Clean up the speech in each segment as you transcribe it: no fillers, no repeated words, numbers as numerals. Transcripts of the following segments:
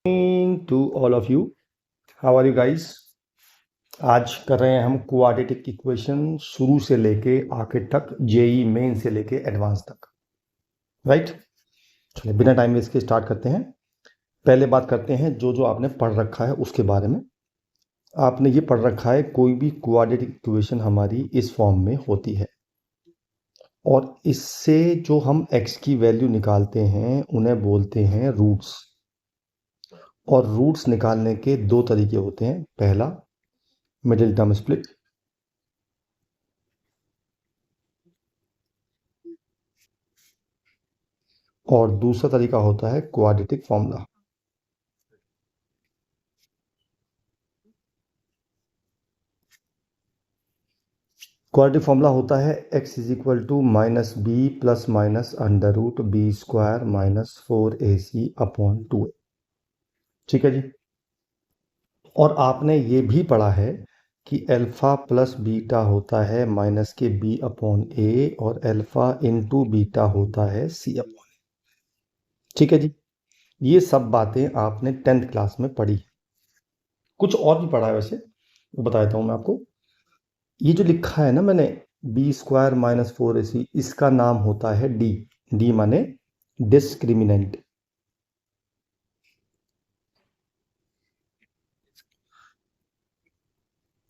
To all of you, how are you guys? आज कर रहे हैं हम क्वाड्रेटिक इक्वेशन शुरू से लेके आखिर तक, जेई मेन से लेके एडवांस तक, राइट? चलिए बिना टाइम वेस्ट के स्टार्ट करते हैं। पहले बात करते हैं जो आपने पढ़ रखा है उसके बारे में। आपने ये पढ़ रखा है कोई भी क्वाड्रेटिक इक्वेशन हमारी इस फॉर्म में होती है और इससे जो हम x की वैल्यू निकालते हैं उन्हें बोलते हैं रूट्स। और रूट्स निकालने के दो तरीके होते हैं। पहला मिडिल टर्म स्प्लिट, और दूसरा तरीका होता है क्वाड्रेटिक फॉर्मूला। क्वाड्रेटिक फॉर्मूला होता है x is equal to minus b plus minus under root b square minus 4ac upon 2a। ठीक है जी। और आपने ये भी पढ़ा है कि अल्फा प्लस बीटा होता है माइनस के b अपॉन a और अल्फा इंटू बीटा होता है c अपॉन a। ठीक है जी। ये सब बातें आपने 10th क्लास में पढ़ी। कुछ और भी पढ़ा है वैसे, वो बता देता हूँ मैं आपको। ये जो लिखा है ना मैंने बी स्क्वायर माइनस 4ac, इसका नाम होता है डी। डी माने डिस्क्रिमिनेंट।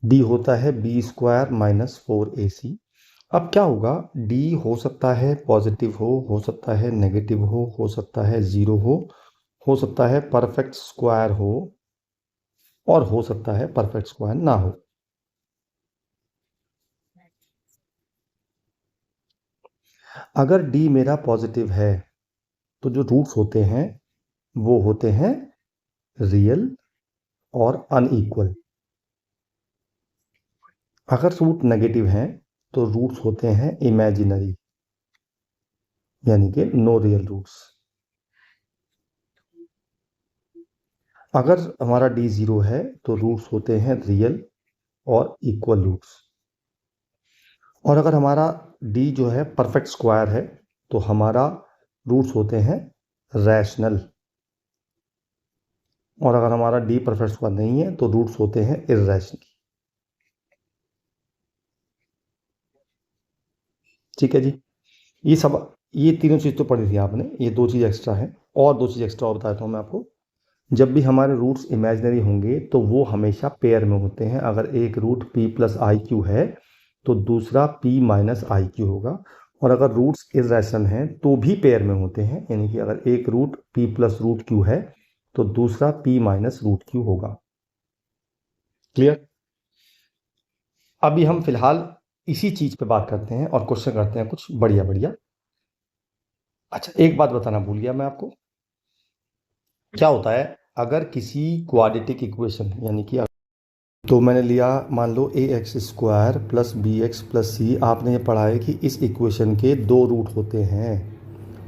डी होता है बी स्क्वायर माइनस 4ac। अब क्या होगा, डी हो सकता है पॉजिटिव हो सकता है नेगेटिव हो सकता है जीरो हो सकता है परफेक्ट स्क्वायर हो, और हो सकता है परफेक्ट स्क्वायर ना हो। अगर डी मेरा पॉजिटिव है तो जो रूट्स होते हैं वो होते हैं रियल और अनइक्वल। अगर रूट नेगेटिव हैं तो रूट्स होते हैं इमेजिनरी, यानी कि नो रियल रूट्स। अगर हमारा डी जीरो है तो रूट्स होते हैं रियल और इक्वल रूट्स। और अगर हमारा डी जो है परफेक्ट स्क्वायर है तो हमारा रूट्स होते हैं रैशनल। और अगर हमारा डी परफेक्ट स्क्वायर नहीं है तो रूट्स होते हैं इर्रेशनल। ठीक है जी। ये तीनों चीज़ तो पढ़ी थी आपने, ये दो चीज़ एक्स्ट्रा है। और दो चीज़ एक्स्ट्रा और बताता हूँ मैं आपको। जब भी हमारे रूट्स इमेजिनरी होंगे तो वो हमेशा पेयर में होते हैं। अगर एक root p plus i q है तो दूसरा p माइनस आई क्यू होगा। और अगर रूट्स इर्रेशनल हैं तो भी पेयर में होते हैं, यानी कि अगर एक root p plus root q है तो दूसरा p माइनस रूट क्यू होगा। क्लियर? अभी हम फिलहाल इसी चीज पे बात करते हैं और क्वेश्चन करते हैं कुछ बढ़िया बढ़िया। अच्छा, एक बात बताना भूल गया मैं आपको। क्या होता है अगर किसी क्वाड्रेटिक इक्वेशन, यानी कि तो मैंने लिया मान लो a x square plus b x plus c. आपने ये पढ़ा है कि इस इक्वेशन के दो रूट होते हैं,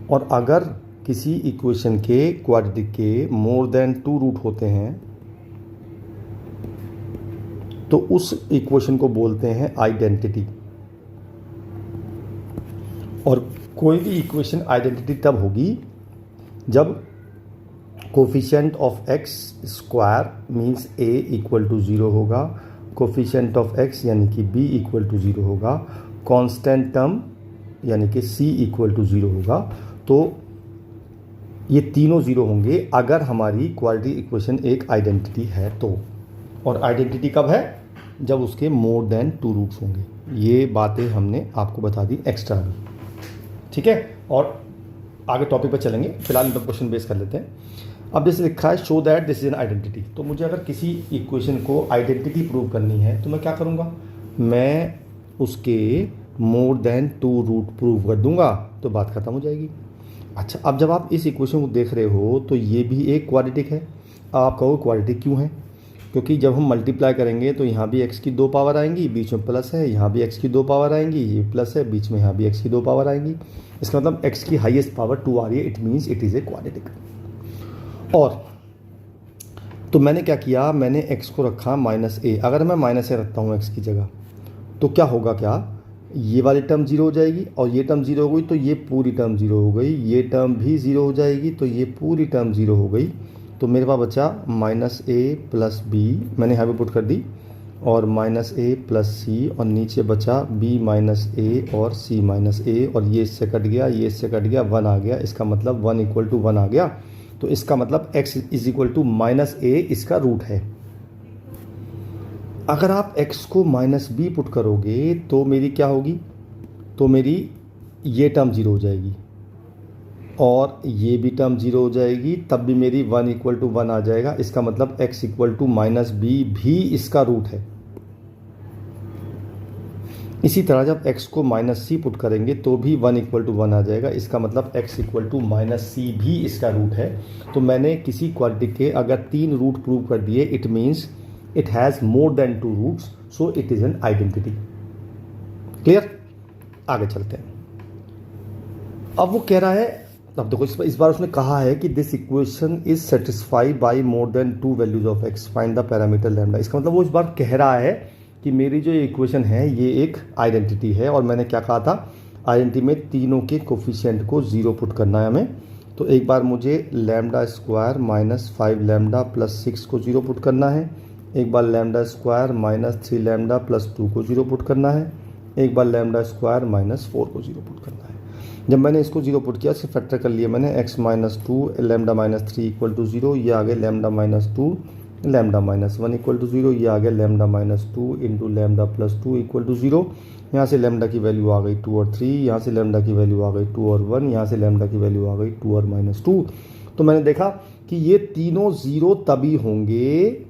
और अगर किसी इक्वेशन के क्वाड्रेटिक के मोर देन टू रूट होते हैं तो उस इक्वेशन को बोलते हैं आइडेंटिटी। और कोई भी इक्वेशन आइडेंटिटी तब होगी जब coefficient of x square means A equal to zero होगा, कोफिशिएंट ऑफ एक्स यानी कि बी इक्वल टू ज़ीरो होगा, कांस्टेंट टर्म यानी कि सी इक्वल टू ज़ीरो होगा। तो ये तीनों ज़ीरो होंगे अगर हमारी क्वाड्रेटिक इक्वेशन एक आइडेंटिटी है तो। और आइडेंटिटी कब है? जब उसके मोर देन टू रूट्स होंगे। ये बातें हमने आपको बता दी एक्स्ट्रा भी। ठीक है, और आगे टॉपिक पर चलेंगे। फिलहाल इन पर क्वेश्चन बेस कर लेते हैं। अब जैसे लिखा है show that this is an identity, तो मुझे अगर किसी इक्वेशन को आइडेंटिटी प्रूव करनी है तो मैं क्या करूँगा? मैं उसके more than two root prove कर दूंगा तो बात खत्म हो जाएगी। अच्छा, अब जब आप इस इक्वेशन को देख रहे हो तो ये भी एक क्वाड्रेटिक है। अब आप कहो क्वाड्रेटिक क्यों है? क्योंकि जब हम मल्टीप्लाई करेंगे तो यहाँ भी x की दो पावर आएंगी, बीच में प्लस है, यहाँ भी x की दो पावर आएंगी, ये प्लस है, बीच में यहाँ भी x की दो पावर आएंगी। इसका मतलब x की हाईएस्ट पावर 2 आ रही है। It means it is a quadratic. और तो मैंने क्या किया, मैंने x को रखा माइनस ए। अगर मैं माइनस ए रखता हूँ x की जगह तो क्या होगा, क्या ये वाली टर्म जीरो हो जाएगी और ये टर्म जीरो हो गई तो ये पूरी टर्म जीरो हो गई, ये टर्म भी जीरो हो जाएगी तो ये पूरी टर्म जीरो हो गई। तो मेरे पास बचा माइनस ए प्लस बी, मैंने यहाँ पे पुट कर दी, और माइनस ए प्लस सी, और नीचे बचा बी माइनस ए और सी माइनस ए, और ये इससे कट गया, ये इससे कट गया, 1 आ गया। इसका मतलब 1 इक्वल टू 1 आ गया। तो इसका मतलब x is equal to minus a इसका रूट है। अगर आप x को माइनस बी पुट करोगे तो मेरी क्या होगी, तो मेरी ये टर्म 0 हो जाएगी और ये भी टर्म 0 हो जाएगी, तब भी मेरी 1 इक्वल टू 1 आ जाएगा। इसका मतलब x equal to minus b भी इसका रूट है। इसी तरह जब x को माइनस सी पुट करेंगे तो भी 1 इक्वल टू 1 आ जाएगा। इसका मतलब x इक्वल टू माइनस सी भी इसका रूट है। तो मैंने किसी क्वांटिटी के अगर 3 रूट प्रूव कर दिए, it means it has more than 2 roots, so it is an identity. Clear? आगे चलते हैं। अब वो कह रहा है, अब देखो इस बार उसने कहा है कि this equation is satisfied by more than 2 values of x, find the parameter lambda. इसका मतलब वो इस बार कह रहा है कि मेरी जो इक्वेशन है ये एक आइडेंटिटी है, और मैंने क्या कहा था, आइडेंटिटी में तीनों के कोफिशिएंट को 0 पुट करना है हमें। तो एक बार मुझे lambda square minus 5 lambda plus 6 को 0 पुट करना है, एक बार lambda square minus 3 lambda plus 2 को 0 पुट करना है, एक बार लैम्डा स्क्वायर माइनस 4 को 0 पुट करना है। जब मैंने इसको 0 पुट किया, सिर्फ फैक्टर कर लिया मैंने, x minus 2 lambda minus 3 equal to 0, ये आ गया lambda minus 2 lambda minus 1 equal to 0, ये आ गया lambda minus 2 into lambda plus 2 equal to 0। यहाँ से लैम्डा की वैल्यू आ गई 2 और 3, यहाँ से लैम्डा की वैल्यू आ गई 2 और 1, यहाँ से लैम्डा की वैल्यू आ गई 2 और माइनस 2। तो मैंने देखा कि ये तीनों 0 तभी होंगे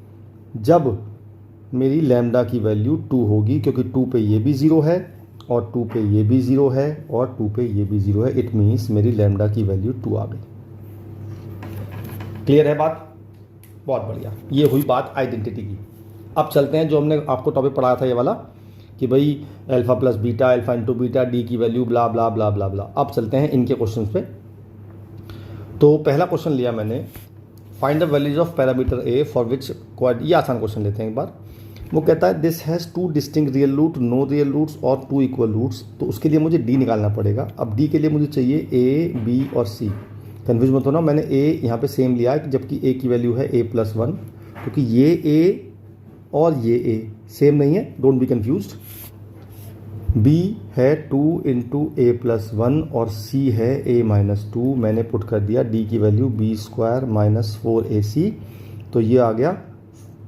जब मेरी लैम्डा की वैल्यू 2 होगी, क्योंकि 2 पे ये भी 0 है और 2 पे ये भी 0 है और 2 पे ये भी 0 है। इट मीन्स मेरी लैम्डा की वैल्यू 2 आ गई। क्लियर है बात? बहुत बढ़िया, ये हुई बात आइडेंटिटी की। अब चलते हैं जो हमने आपको टॉपिक पढ़ाया था ये वाला, कि भाई alpha plus beta, alpha into beta, D की वैल्यू ब्ला ब्ला ब्ला ब्ला ब्ला। अब चलते हैं इनके क्वेश्चन पे। तो पहला क्वेश्चन लिया मैंने, find the values of parameter A for which, ये आसान क्वेश्चन लेते हैं एक बार। वो कहता है this has 2 distinct real root, no real roots और 2 इक्वल रूट्स। तो उसके लिए मुझे डी निकालना पड़ेगा। अब डी के लिए मुझे चाहिए ए, बी और सी। कन्फ्यूज मत होना, मैंने ए यहाँ पे सेम लिया है, जबकि ए की वैल्यू है a प्लस 1, क्योंकि ये ए और ये ए सेम नहीं है, डोंट बी कन्फ्यूज्ड। बी है 2 इंटू ए प्लस 1 और सी है a माइनस 2। मैंने पुट कर दिया डी की value B square minus 4ac। तो ये आ गया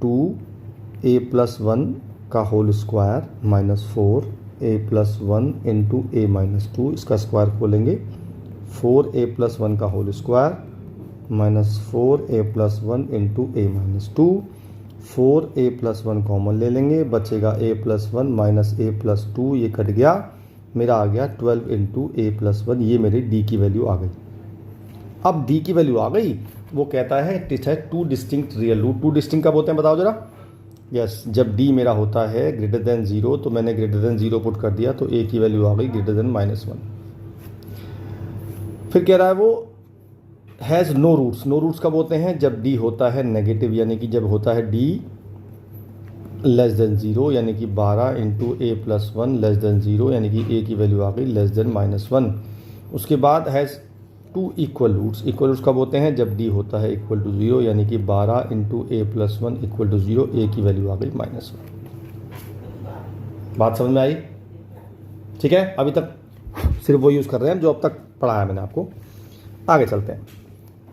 2a प्लस 1 का whole square minus 4a plus 1 into a minus 2। इसका स्क्वायर खोलेंगे, 4a प्लस 1 का whole square minus 4a plus 1 into a minus 2। 4a plus 1 common ले लेंगे, बचेगा a plus 1 minus a plus 2, ये कट गया, मेरा आ गया 12 इंटू ए प्लस 1। ये मेरी d की वैल्यू आ गई। अब d की वैल्यू आ गई, वो कहता है इट है 2 डिस्टिंक्ट रियल रूट। 2 डिस्टिंक्ट कब होते हैं बताओ जरा? यस, जब d मेरा होता है ग्रेटर देन 0, तो मैंने ग्रेटर देन 0 पुट कर दिया, तो a की वैल्यू आ गई ग्रेटर देन माइनस 1। फिर कह रहा है वो has no roots. No roots कब होते हैं? जब d होता है नेगेटिव, यानी कि जब होता है d लेस देन 0, यानी कि 12 into a plus 1 less than 0, यानी कि a की वैल्यू आ गई लेस देन माइनस 1। उसके बाद has 2 equal roots. Equal roots कब होते हैं? जब d होता है इक्वल टू 0, यानी कि 12 into a plus 1 equal to 0, a की वैल्यू आ गई माइनस 1। बात समझ में आई? ठीक है, अभी तक सिर्फ वो यूज़ कर रहे हैं जो अब तक पढ़ाया मैंने आपको। आगे चलते हैं।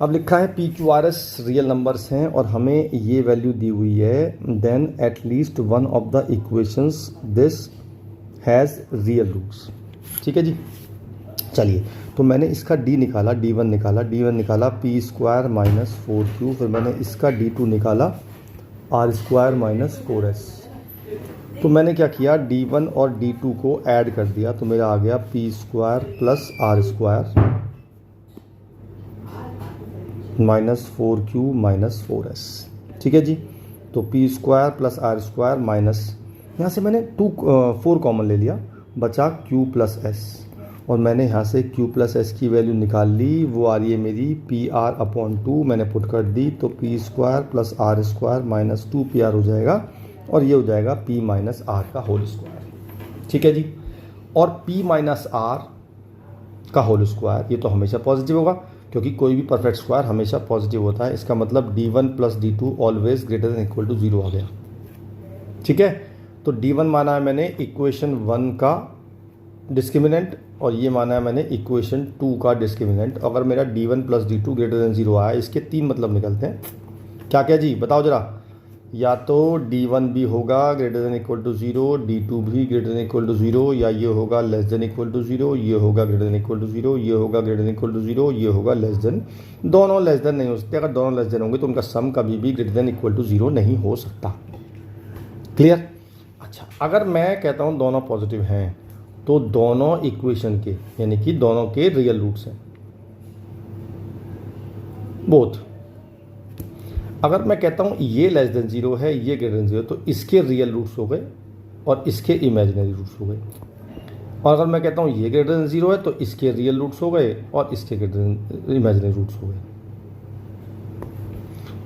अब लिखा है p q r s real numbers हैं और हमें ये वैल्यू दी हुई है, then at least one of the equations this has real roots. ठीक है जी, चलिए। तो मैंने इसका d निकाला, d1 निकाला, पी स्क्वायर माइनस 4q। फिर मैंने इसका d2 निकाला, आर स्क्वायर माइनस 4s। तो मैंने क्या किया, d1 और d2 को ऐड कर दिया, तो मेरा आ गया p square plus r square minus 4q minus 4s। ठीक है जी। तो p square plus r square minus, यहाँ से मैंने 4 कॉमन ले लिया, बचा q प्लस एस, और मैंने यहाँ से q प्लस एस की वैल्यू निकाल ली। वो आ रही है मेरी पी आर अपॉन 2, मैंने पुट कर दी। तो p square plus r square minus 2pr हो जाएगा, और ये हो जाएगा p माइनस आर का होल स्क्वायर। ठीक है जी। और p माइनस आर का होल स्क्वायर, ये तो हमेशा पॉजिटिव होगा। क्योंकि कोई भी परफेक्ट स्क्वायर हमेशा पॉजिटिव होता है। इसका मतलब D1 plus D2 always greater than equal to 0 आ गया। ठीक है, तो D1 माना है मैंने इक्वेशन 1 का डिस्क्रिमिनेंट और ये माना है मैंने इक्वेशन 2 का डिस्क्रिमिनेंट। अगर मेरा D1 plus D2 greater than 0 आया, इसके 3 मतलब निकलते हैं। क्या क्या जी बताओ जरा। या तो D1 भी होगा greater than equal to 0, D2 भी ग्रेटर देन इक्वल टू 0, या ये होगा लेस देन इक्वल टू 0, ये होगा ग्रेटर देन इक्वल टू 0, ये होगा ग्रेटर देन इक्वल टू 0, ये होगा लेस देन। दोनों लेस देन नहीं हो सकते। अगर दोनों लेस देन होंगे तो उनका सम कभी भी ग्रेटर देन इक्वल टू 0 नहीं हो सकता। क्लियर? अच्छा, अगर मैं कहता हूँ दोनों पॉजिटिव हैं तो दोनों इक्वेशन के यानी कि दोनों के रियल रूट्स हैं, बोथ। अगर मैं कहता हूँ ये लेस देन 0 है, ये ग्रेटर देन 0, तो इसके रियल रूट्स हो गए और इसके इमेजिनरी रूट्स हो गए। और अगर मैं कहता हूँ ये ग्रेटर देन 0 है तो इसके रियल रूट्स हो गए और इसके ग्रेटर देन इमेजिनरी रूट्स हो गए।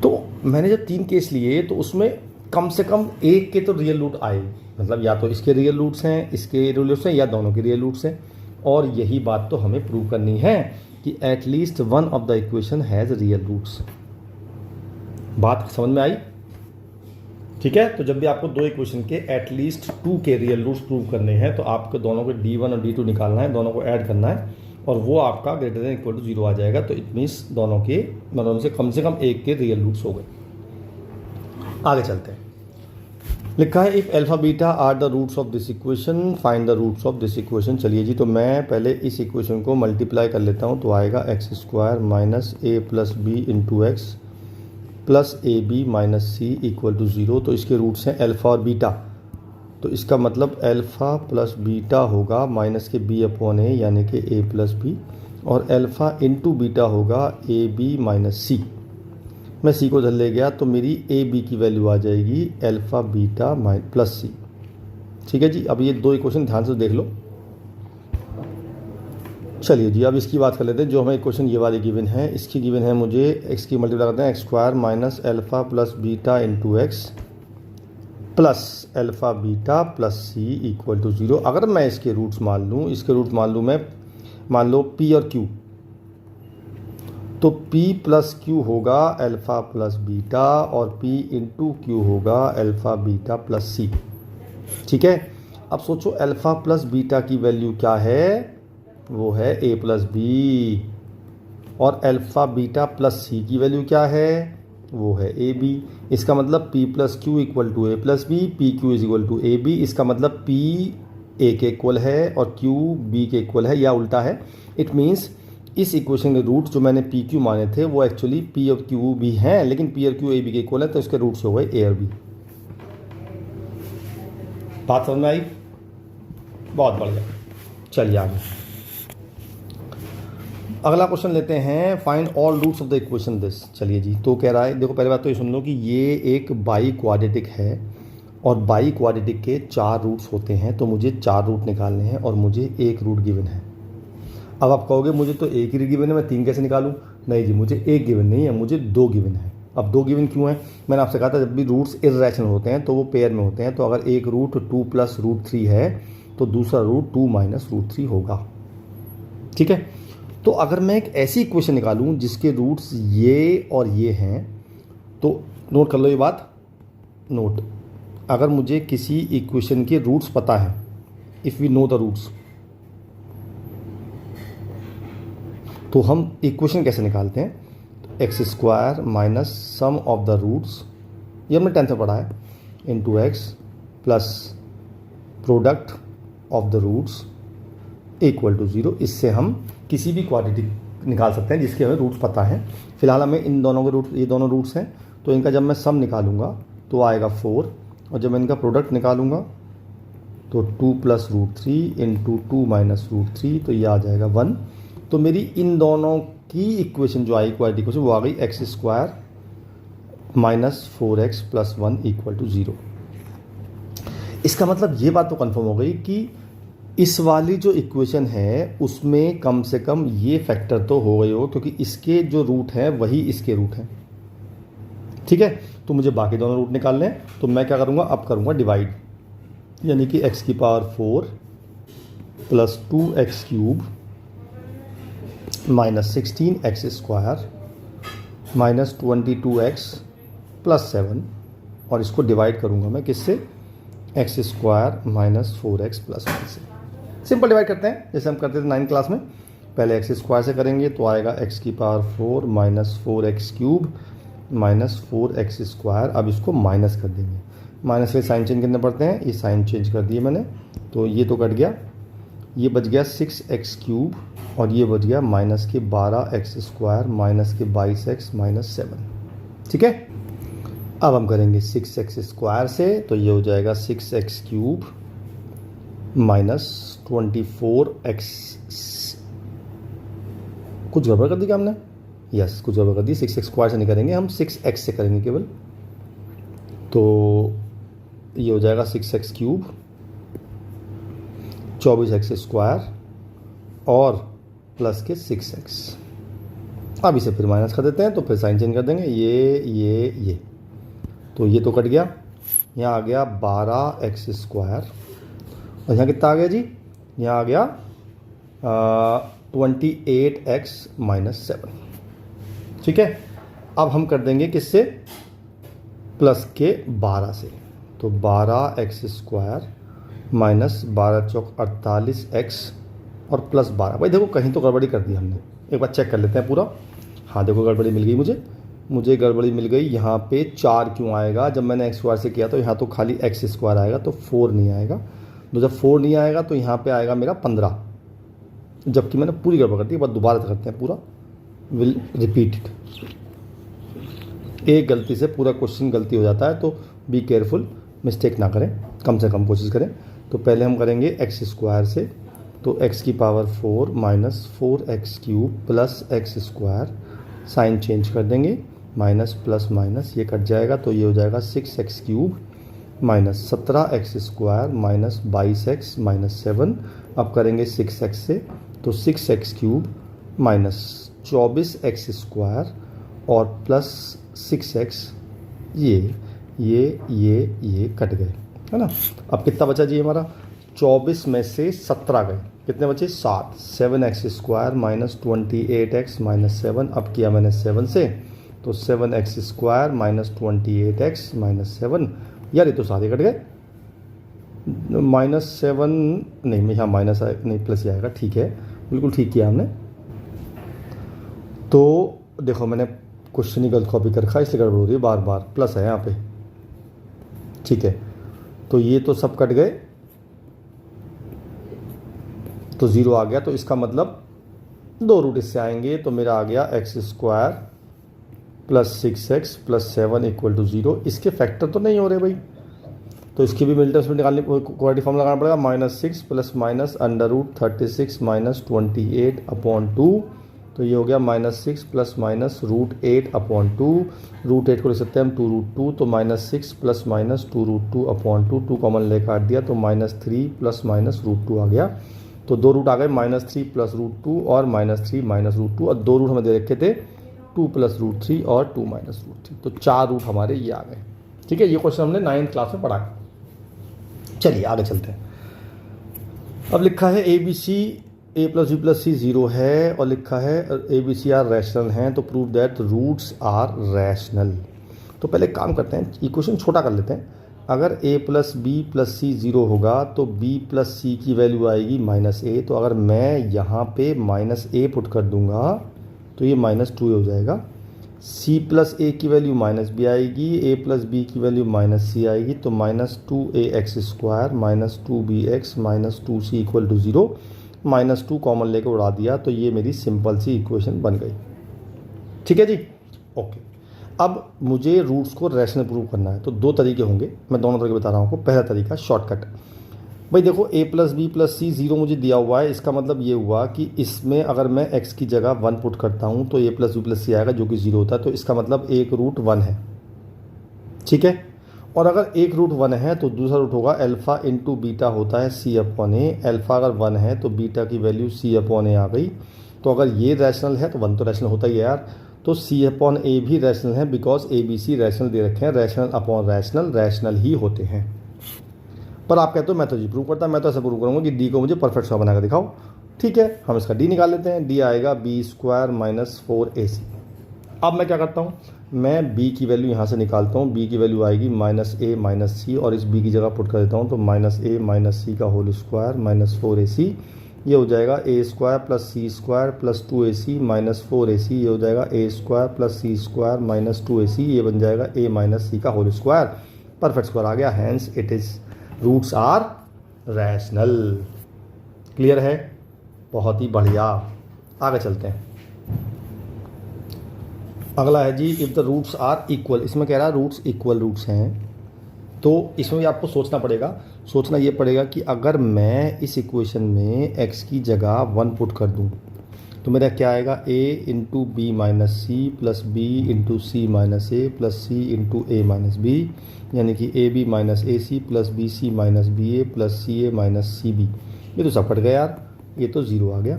तो मैंने जब 3 केस लिए तो उसमें कम से कम एक के तो रियल रूट आए, मतलब या तो इसके रियल रूट्स हैं, इसके रियल रूट्स हैं, या दोनों के रियल रूट्स हैं। और यही बात तो हमें प्रूव करनी है कि at least one of the equation has real roots. बात समझ में आई? ठीक है, तो जब भी आपको 2 इक्वेशन के एटलीस्ट 2 के रियल रूट्स प्रूव करने हैं तो आपको दोनों के D1 और D2 निकालना है, दोनों को ऐड करना है और वो आपका ग्रेटर देन इक्वल टू 0 आ जाएगा। तो इट मीन्स दोनों से कम एक के रियल रूट्स हो गए। आगे चलते हैं। लिखा है if alpha beta are the roots of this equation find the roots of this equation. चलिए जी, तो मैं पहले इस इक्वेशन को मल्टीप्लाई कर लेता हूँ तो आएगा x² minus a plus b into x plus a b minus c equal to 0। तो इसके रूट्स हैं अल्फ़ा और बीटा, तो इसका मतलब अल्फ़ा प्लस बीटा होगा माइनस के b अपॉन ए यानी कि a प्लस बी, और अल्फ़ा इंटू बीटा होगा ए बी माइनस सी। मैं सी को इधर ले गया तो मेरी ए बी की वैल्यू आ जाएगी अल्फ़ा बीटा प्लस सी। ठीक है जी, अब ये 2 इक्वेशन ध्यान से देख लो। चलिए जी, अब इसकी बात कर लेते हैं। जो हमें इक्वेशन ये वाली गिवन है, इसकी गिवन है मुझे एक्स की मल्टीप्लाई करते हैं x² minus alpha plus beta into x plus alpha beta plus c equal to 0। अगर मैं इसके रूट्स मान लूँ, मैं मान लो p और q, तो p प्लस क्यू होगा अल्फ़ा प्लस बीटा और p इंटू क्यू होगा अल्फ़ा बीटा प्लस सी। ठीक है, अब सोचो अल्फ़ा प्लस बीटा की वैल्यू क्या है, वो है a प्लस बी, और अल्फ़ा बीटा प्लस सी की वैल्यू क्या है, वो है ए बी। इसका मतलब p plus q equal to a plus b, p q is equal to a b. इसका मतलब p a के इक्वल है और q b के इक्वल है, या उल्टा है। इट मीन्स इस इक्वेशन के रूट जो मैंने पी क्यू माने थे वो एक्चुअली पी और क्यू भी हैं, लेकिन पी और क्यू ए बी के इक्वल है, तो इसके रूट्स हो गए ए और बी। बात समझ में आई? बहुत बढ़िया। चलिए आगे अगला क्वेश्चन लेते हैं, find all roots of the equation this. चलिए जी, तो कह रहा है, देखो पहले बात तो ये सुन लो कि ये एक बाई क्वाड्रेटिक है और बाई क्वाड्रेटिक के 4 रूट्स होते हैं, तो मुझे 4 रूट निकालने हैं और मुझे 1 रूट गिवन है। अब आप कहोगे मुझे तो 1 ही गिवन है, मैं 3 कैसे निकालूं? नहीं जी, मुझे 1 गिवन नहीं है, मुझे 2 गिवन है। अब 2 गिवन क्यों है? मैंने आपसे कहा था जब भी रूट्स इर्रेशनल होते हैं तो वो पेयर में होते हैं। तो अगर एक रूट 2 प्लस रूट 3 है तो दूसरा रूट 2 माइनस रूट 3 होगा। ठीक है, तो अगर मैं एक ऐसी इक्वेशन निकालूं जिसके रूट्स ये और ये हैं, तो नोट कर लो ये बात, नोट। अगर मुझे किसी इक्वेशन के रूट्स पता है, if we know the roots, तो हम इक्वेशन कैसे निकालते हैं? x² minus sum of the roots, ये हमने 10th में पढ़ा है, into x plus product of the roots equal to 0। इससे हम किसी भी क्वाड्रेटिक निकाल सकते हैं जिसके हमें रूट्स पता है। फिलहाल हमें इन दोनों के रूट्स, ये दोनों रूट्स हैं, तो इनका जब मैं सम निकालूंगा तो आएगा 4, और जब मैं इनका प्रोडक्ट निकालूंगा तो 2 plus root 3 into 2 minus root 3, तो ये आ जाएगा 1। तो मेरी इन दोनों की इक्वेशन जो आई क्वाड्रेटिक इक्वेशन वो आ गई x² minus 4x plus 1 equal to 0। इसका मतलब ये बात तो कंफर्म हो गई कि इस वाली जो इक्वेशन है उसमें कम से कम ये फैक्टर तो हो गए हो, क्योंकि इसके जो रूट हैं वही इसके रूट हैं। ठीक है, तो मुझे बाकी दोनों रूट निकालने हैं, तो मैं क्या करूँगा, अब करूँगा डिवाइड, यानी कि x⁴ plus 2x³ minus 16x square minus 22x plus 7, और इसको डिवाइड करूँगा मैं किससे, x square minus 4x plus 1 से। सिंपल डिवाइड करते हैं जैसे हम करते थे 9th क्लास में। पहले एक्स स्क्वायर से करेंगे तो आएगा x की power 4 minus 4x cube minus 4x square. अब इसको माइनस कर देंगे, माइनस के साइन चेंज करने पड़ते हैं, ये साइन चेंज कर दिए मैंने, तो ये तो कट गया, ये बच गया 6x क्यूब और ये बच गया माइनस के 12x स्क्वायर माइनस के 22x माइनस 7। ठीक है, अब हम करेंगे 6x स्क्वायर से, तो ये हो जाएगा 6x क्यूब माइनस 24x। कुछ गड़बड़ कर दी क्या हमने? यस, कुछ गड़बड़ कर दी। 6x स्क्वायर से नहीं करेंगे हम, 6x से करेंगे केवल। तो ये हो जाएगा 6x क्यूब 24x स्क्वायर और प्लस के 6x। अब इसे फिर माइनस कर देते हैं, तो फिर साइन चेंज कर देंगे, ये तो ये तो कट गया, यहाँ आ गया 12x स्क्वायर और यहाँ कितना आ गया जी, यहाँ आ गया 28x माइनस 7। ठीक है, अब हम कर देंगे किससे, प्लस के 12 से, तो 12x स्क्वायर माइनस 12 चौक 48x और प्लस 12। भाई देखो कहीं तो गड़बड़ी कर दी हमने, एक बार चेक कर लेते हैं पूरा। हाँ देखो गड़बड़ी मिल गई मुझे गड़बड़ी मिल गई। यहाँ पे 4 क्यों आएगा, जब मैंने एक्स स्क्वायर से किया तो यहाँ तो खाली एक्स स्क्वायर आएगा, तो 4 नहीं आएगा। तो जब 4 नहीं आएगा तो यहाँ पे आएगा मेरा 15, जबकि मैंने पूरी गड़बड़ कर दी। एक बार दोबारा करते हैं पूरा, विल रिपीट इट। एक गलती से पूरा क्वेश्चन गलती हो जाता है, तो बी केयरफुल, मिस्टेक ना करें, कम से कम कोशिश करें। तो पहले हम करेंगे एक्स स्क्वायर से, तो एक्स की power 4 minus 4x cube plus x square, sign change कर देंगे, माइनस प्लस माइनस ये कट जाएगा, तो ये हो जाएगा 6x cube minus 17x square minus 22x minus 7। अब करेंगे 6x से, तो 6x cube minus 24x square और प्लस 6x, ये कट गए, है ना। अब कितना बचा जी हमारा, 24 में से 17 गए, कितने बचे 7, 7x square minus 28x minus 7। अब किया मैंने 7 से, तो 7x square minus 28x minus 7। यार ये तो सारे कट गए, -7 नहीं, यहाँ माइनस नहीं प्लस ही आएगा। ठीक है, बिल्कुल ठीक किया हमने। तो देखो मैंने क्वेश्चन ही गलत कॉपी कर रखा है, इसलिए गड़बड़ हो रही है बार बार। प्लस है यहाँ पे, ठीक है, तो ये तो सब कट गए, तो 0 आ गया। तो इसका मतलब 2 रूट इससे आएंगे, तो मेरा आ गया x square plus 6x plus 7 equal to 0। इसके फैक्टर तो नहीं हो रहे भाई, तो इसकी भी मिलटर्म्स में निकालने क्वाड्रेटिक फॉर्म लगाना पड़ेगा। -6 plus minus under root 36 minus 28 upon 2, तो ये हो गया -6 प्लस माइनस √8/2। √8 को लिख सकते हैं हम 2√2, तो -6 प्लस माइनस 2√2/2। 2 कॉमन ले काट दिया, तो -3 प्लस माइनस √2 आ गया। तो 2 रूट आ गए, -3 प्लस √2 और -3 माइनस √2, और 2 रूट हमें दे रखे थे 2 प्लस √3 और 2 माइनस √3, तो 4 रूट हमारे ये आ गए। ठीक है, ये क्वेश्चन हमने 9th क्लास में पढ़ा। चलिए आगे चलते हैं। अब लिखा है ABC a plus b plus c 0 है, और लिखा है ABC आर रैशनल हैं, तो prove that roots are rational. तो पहले काम करते हैं, इक्वेशन छोटा कर लेते हैं। अगर a plus B plus c 0 होगा तो b प्लस सी की वैल्यू आएगी -a। तो अगर मैं यहाँ पे -a पुट कर दूंगा तो ये -2 हो जाएगा। c प्लस a की वैल्यू -b आएगी, a प्लस b की वैल्यू -c आएगी, तो -2ax square minus 2bx minus 2c equal to 0। -2 common लेकर उड़ा दिया, तो ये मेरी सिंपल सी इक्वेशन बन गई। ठीक है जी, ओके। अब मुझे रूट्स को रैशनल प्रूव करना है, तो 2 तरीके होंगे, मैं दोनों तरीके बता रहा हूँ आपको। पहला तरीका शॉर्टकट, भाई देखो a plus B plus c 0 मुझे दिया हुआ है, इसका मतलब ये हुआ कि इसमें अगर मैं x की जगह 1 पुट करता हूँ तो a प्लस बी प्लस सी आएगा, जो कि 0 होता है, तो इसका मतलब एक रूट 1 है। ठीक है, और अगर एक रूट 1 है तो दूसरा रूट होगा अल्फ़ा इंटू बीटा होता है c/a। अल्फ़ा अगर 1 है तो बीटा की वैल्यू c/a आ गई। तो अगर ये रैशनल है तो 1 तो रैशनल होता ही है यार, तो c/a भी रैशनल है, बिकॉज ABC रैशनल दे रखे हैं। रैशनल अपॉन रैशनल रैशनल ही होते हैं। पर आप कहते हो मैं तो जी प्रूव करता, मैं तो ऐसा प्रूव करूँगा कि डी को मुझे परफेक्ट स्क्वायर बना कर दिखाओ। ठीक है, हम इसका डी निकाल लेते हैं। डी आएगा बी स्क्वायर माइनस 4ac। अब मैं क्या करता हूँ, मैं b की वैल्यू यहाँ से निकालता हूँ। b की वैल्यू आएगी माइनस ए माइनस सी, और इस b की जगह पुट कर देता हूँ, तो माइनस ए माइनस सी का होल स्क्वायर माइनस 4ac। ये हो जाएगा a square plus c square plus 2ac minus 4ac। ये हो जाएगा a square plus c square minus 2ac। ये बन जाएगा a माइनस सी का होल स्क्वायर। परफेक्ट स्क्वायर आ गया, hence it is roots are rational. Clear है, बहुत ही बढ़िया। आगे चलते हैं। अगला है g, if the roots are equal. इसमें कह रहा है रूट्स इक्वल रूट्स हैं, तो इसमें भी आपको सोचना पड़ेगा। सोचना ये पड़ेगा कि अगर मैं इस इक्वेशन में x की जगह 1 पुट कर दूं तो मेरा क्या आएगा, a into b minus c plus b into c minus a plus c into a minus b, यानी कि a b minus a c plus b c minus b a plus c a minus c b. ये तो सब cut गया यार, ये तो zero आ गया।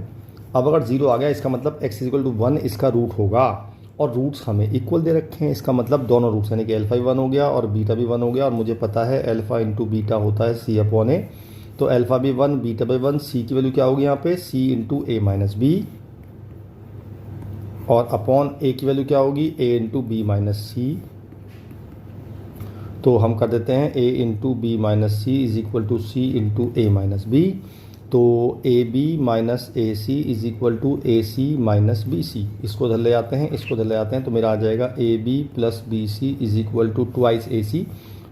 अब अगर ज़ीरो आ गया इसका मतलब x इक्वल टू 1 इसका रूट होगा, और रूट्स हमें इक्वल दे रखे हैं। इसका मतलब दोनों रूट्स यानी कि अल्फा भी 1 हो गया और बीटा भी 1 हो गया, और मुझे पता है अल्फा इंटू बीटा होता है सी अपॉन ए। तो अल्फा भी 1 बीटा भी 1, सी की वैल्यू क्या होगी यहाँ पे, c into a minus b, और अपॉन ए की वैल्यू क्या होगी, a into b minus c. तो हम कर देते हैं a into b minus c is equal to c into a minus b. तो a b minus a c is equal to a c minus b c. इसको धर ले जाते हैं, इसको धर ले जाते हैं, तो मेरा आ जाएगा a b plus b c is equal to twice a c.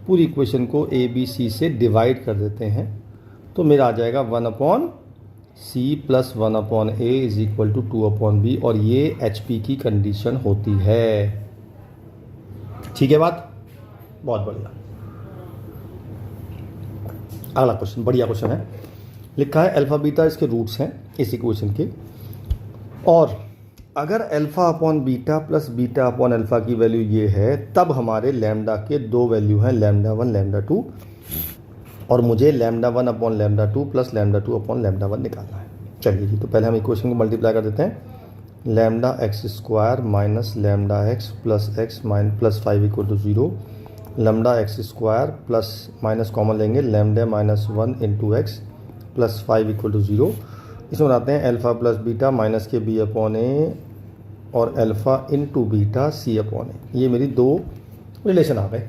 पूरी इक्वेशन को ए बी सी से डिवाइड कर देते हैं, तो मेरा आ जाएगा 1 upon c plus 1 upon a is equal to 2 upon b, और ये एच पी की कंडीशन होती है। ठीक है बात, बहुत बढ़िया। अगला क्वेश्चन बढ़िया क्वेश्चन है। लिखा है अल्फा बीटा इसके रूट्स हैं इस इक्वेशन के, और अगर alpha upon beta plus beta upon alpha की वैल्यू ये है, तब हमारे लैम्डा के दो वैल्यू हैं, लैम्डा 1 लैम्डा 2, और मुझे lambda 1 upon lambda 2 plus lambda 2 upon lambda 1 निकालना है। चलिए जी, तो पहले हम इक्वेशन को मल्टीप्लाई कर देते हैं। Lambda x square minus lambda x plus x minus plus 5 equal to 0। Lambda x square plus minus common लेंगे, lambda minus 1 into x plus 5 equal to 0। इसमें बनाते हैं अल्फ़ा प्लस बीटा माइनस के b upon a और alpha into beta c upon a. ये मेरी दो relation आ गए।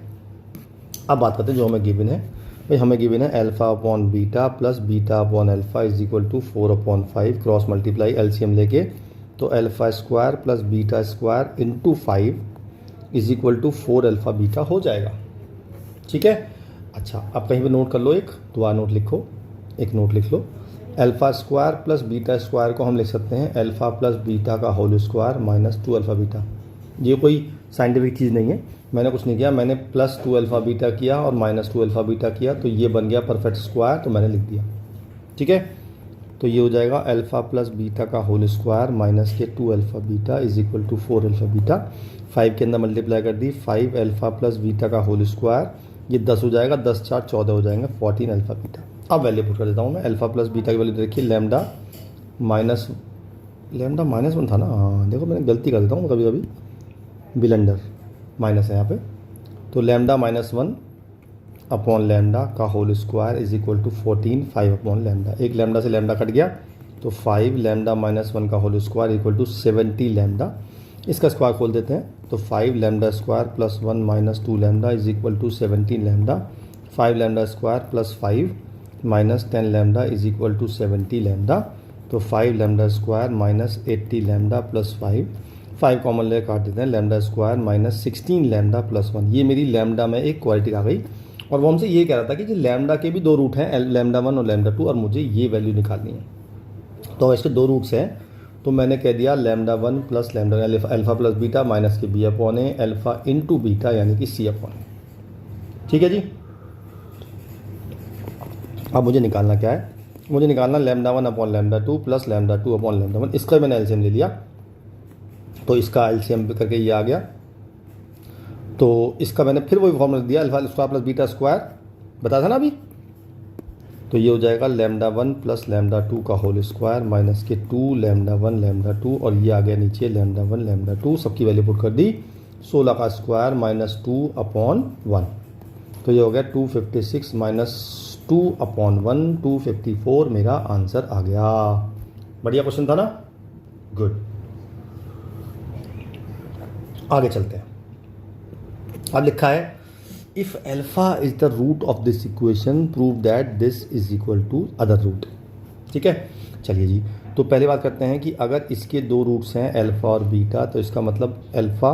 अब बात करते हैं जो हमें गिवन है। भाई हमें गिवन है alpha upon beta plus beta upon alpha is equal to 4 upon 5, cross multiply LCM लेके, तो alpha square plus beta square into 5 is equal to 4 alpha beta हो जाएगा। ठीक है, अच्छा अब कहीं पर नोट कर लो, एक दुआ नोट लिखो, एक नोट लिख लो। Alpha square plus beta square को हम लिख सकते हैं अल्फ़ा प्लस बीटा का whole square minus 2 alpha beta. ये कोई साइंटिफिक चीज़ नहीं है, मैंने कुछ नहीं किया, मैंने प्लस 2 अल्फ़ा बीटा किया और माइनस 2 अल्फ़ा बीटा किया, तो ये बन गया परफेक्ट स्क्वायर, तो मैंने लिख दिया। ठीक है, तो ये हो जाएगा अल्फ़ा प्लस बीटा का होल स्क्वायर माइनस के 2 alpha beta is equal to 4 alpha beta. 5 के अंदर मल्टीप्लाई कर दी, 5 अल्फ़ा प्लस बीटा का होल स्क्वायर, ये 10 हो जाएगा, 10 4 14 हो जाएंगे, 14 अल्फ़ा बीटा। अब वैल्यू पुट कर देता हूँ मैं। अल्फ़ा प्लस बीटा की वैल्यू देखिए, लैम्डा माइनस 1 था ना, हाँ देखो मैंने गलती कर देता हूँ कभी कभी, बिलेंडर माइनस है यहाँ पे। तो लैम्डा माइनस 1 अपॉन लैम्डा का whole square is equal to 14 5 upon lambda. एक लैम्डा से लैम्डा कट गया, तो 5 लैम्डा माइनस 1 का whole square equal to 70 lambda. इसका स्क्वायर खोल देते हैं, तो 5 lambda square plus 1 minus 2 lambda is equal to 17 lambda. 5 lambda square plus 5 minus 10 lambda is equal to 70 lambda. तो 5 lambda square minus 80 lambda plus 5 common ले काट देते हैं, lambda square minus 16 lambda plus 1। ये मेरी लैम्डा में एक क्वालिटी आ गई, और वो हमसे ये कह रहा था कि लैम्डा के भी दो रूट हैं, लैम्डा 1 और लैम्डा 2, और मुझे ये वैल्यू निकालनी है। तो इसके दो रूट्स हैं, तो मैंने कह दिया lambda 1 plus lambda alpha plus beta minus के बी अपॉन ए अल्फ़ा इंटू बीटा यानी कि सी अपॉन ए। ठीक है जी, अब मुझे निकालना क्या है, मुझे निकालना lambda 1 upon lambda 2 plus lambda 2 upon lambda 1। इसका मैंने एलसीएम ले लिया, तो इसका एलसीएम करके ये आ गया। तो इसका मैंने फिर वही फॉर्मूला दिया, alpha square plus beta square बताया था ना अभी। तो ये हो जाएगा लैम्डा 1 प्लस लैम्डा 2 का होल स्क्वायर माइनस के 2 लैम्डा 1 लैम्डा 2, और ये आ गया नीचे लैम्डा 1 लैम्डा 2, सबकी वैल्यू पुट कर दी। 16 का स्क्वायर माइनस 2 अपॉन 1, तो ये हो गया 256 माइनस 2 अपॉन 1, 254 मेरा आंसर आ गया। बढ़िया क्वेश्चन था ना, गुड। आगे चलते हैं। अब लिखा है if alpha is the root of this equation prove that this is equal to other root. ठीक है, चलिए जी, तो पहली बात करते हैं कि अगर इसके दो रूट्स हैं अल्फा और बीटा, तो इसका मतलब अल्फा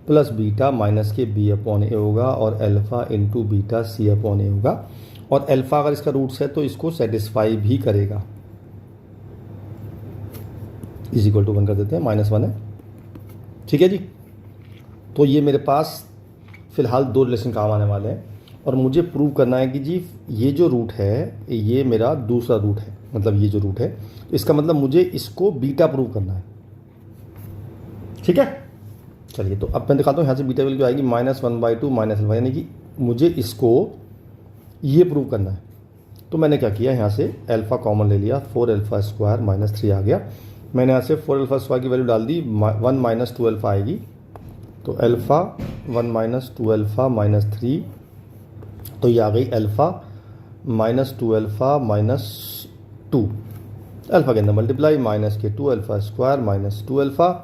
प्लस बीटा माइनस के बी अपॉन ए होगा और alpha into beta c upon ए होगा। और अल्फा अगर इसका रूट्स है तो इसको सेटिस्फाई भी करेगा। इज इक्वल टू 1 कर देते हैं, -1 है। ठीक है जी, तो ये मेरे पास फिलहाल दो रिलेशन काम आने वाले हैं और मुझे प्रूव करना है कि जी ये जो रूट है ये मेरा दूसरा रूट है, मतलब ये जो रूट है, तो इसका मतलब मुझे इसको बीटा प्रूव करना है। ठीक है, चलिए तो अब मैं दिखाता हूँ। यहाँ से बीटा वैल्यू आएगी -1/2 -अल्फा, यानी कि मुझे इसको ये प्रूव करना है। तो मैंने क्या किया, यहाँ से अल्फा कॉमन ले लिया, 4α² - 3 आ गया। मैंने यहाँ से 4α² की वैल्यू डाल दी, 1 - 2α आएगी, तो अल्फा 1 - 2α - 3, तो ये आ गई अल्फा -2α - 2, अल्फा के अंदर मल्टीप्लाई -2α² - 2α।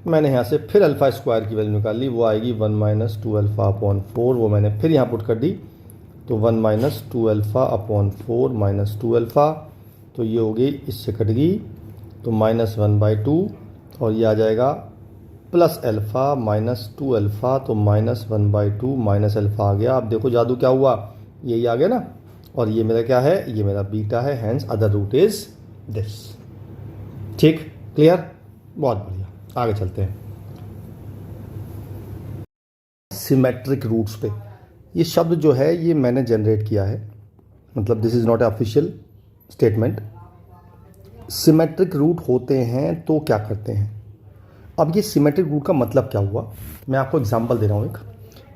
मैंने यहाँ से फिर अल्फा स्क्वायर की वैल्यू निकाल ली, वो आएगी 1 - 2α/4, वो मैंने फिर यहाँ पुट कर दी, तो 1 - 2α/4 - 2α, तो ये हो गई, इससे कट गई, तो -1/2, और ये आ जाएगा प्लस अल्फा -2α, तो -1/2 माइनस अल्फा आ गया। अब देखो जादू क्या हुआ, यही आ गया ना, और ये मेरा क्या है, ये मेरा बीटा है, hence other root is this. ठीक, क्लियर, बहुत बढ़िया। आगे चलते हैं सिमेट्रिक रूट्स पे। ये शब्द जो है ये मैंने जनरेट किया है, मतलब this is not a official statement. Symmetric root होते हैं तो क्या करते हैं। अब ये सिमेट्रिक रूट का मतलब क्या हुआ, मैं आपको एग्जांपल दे रहा हूँ एक।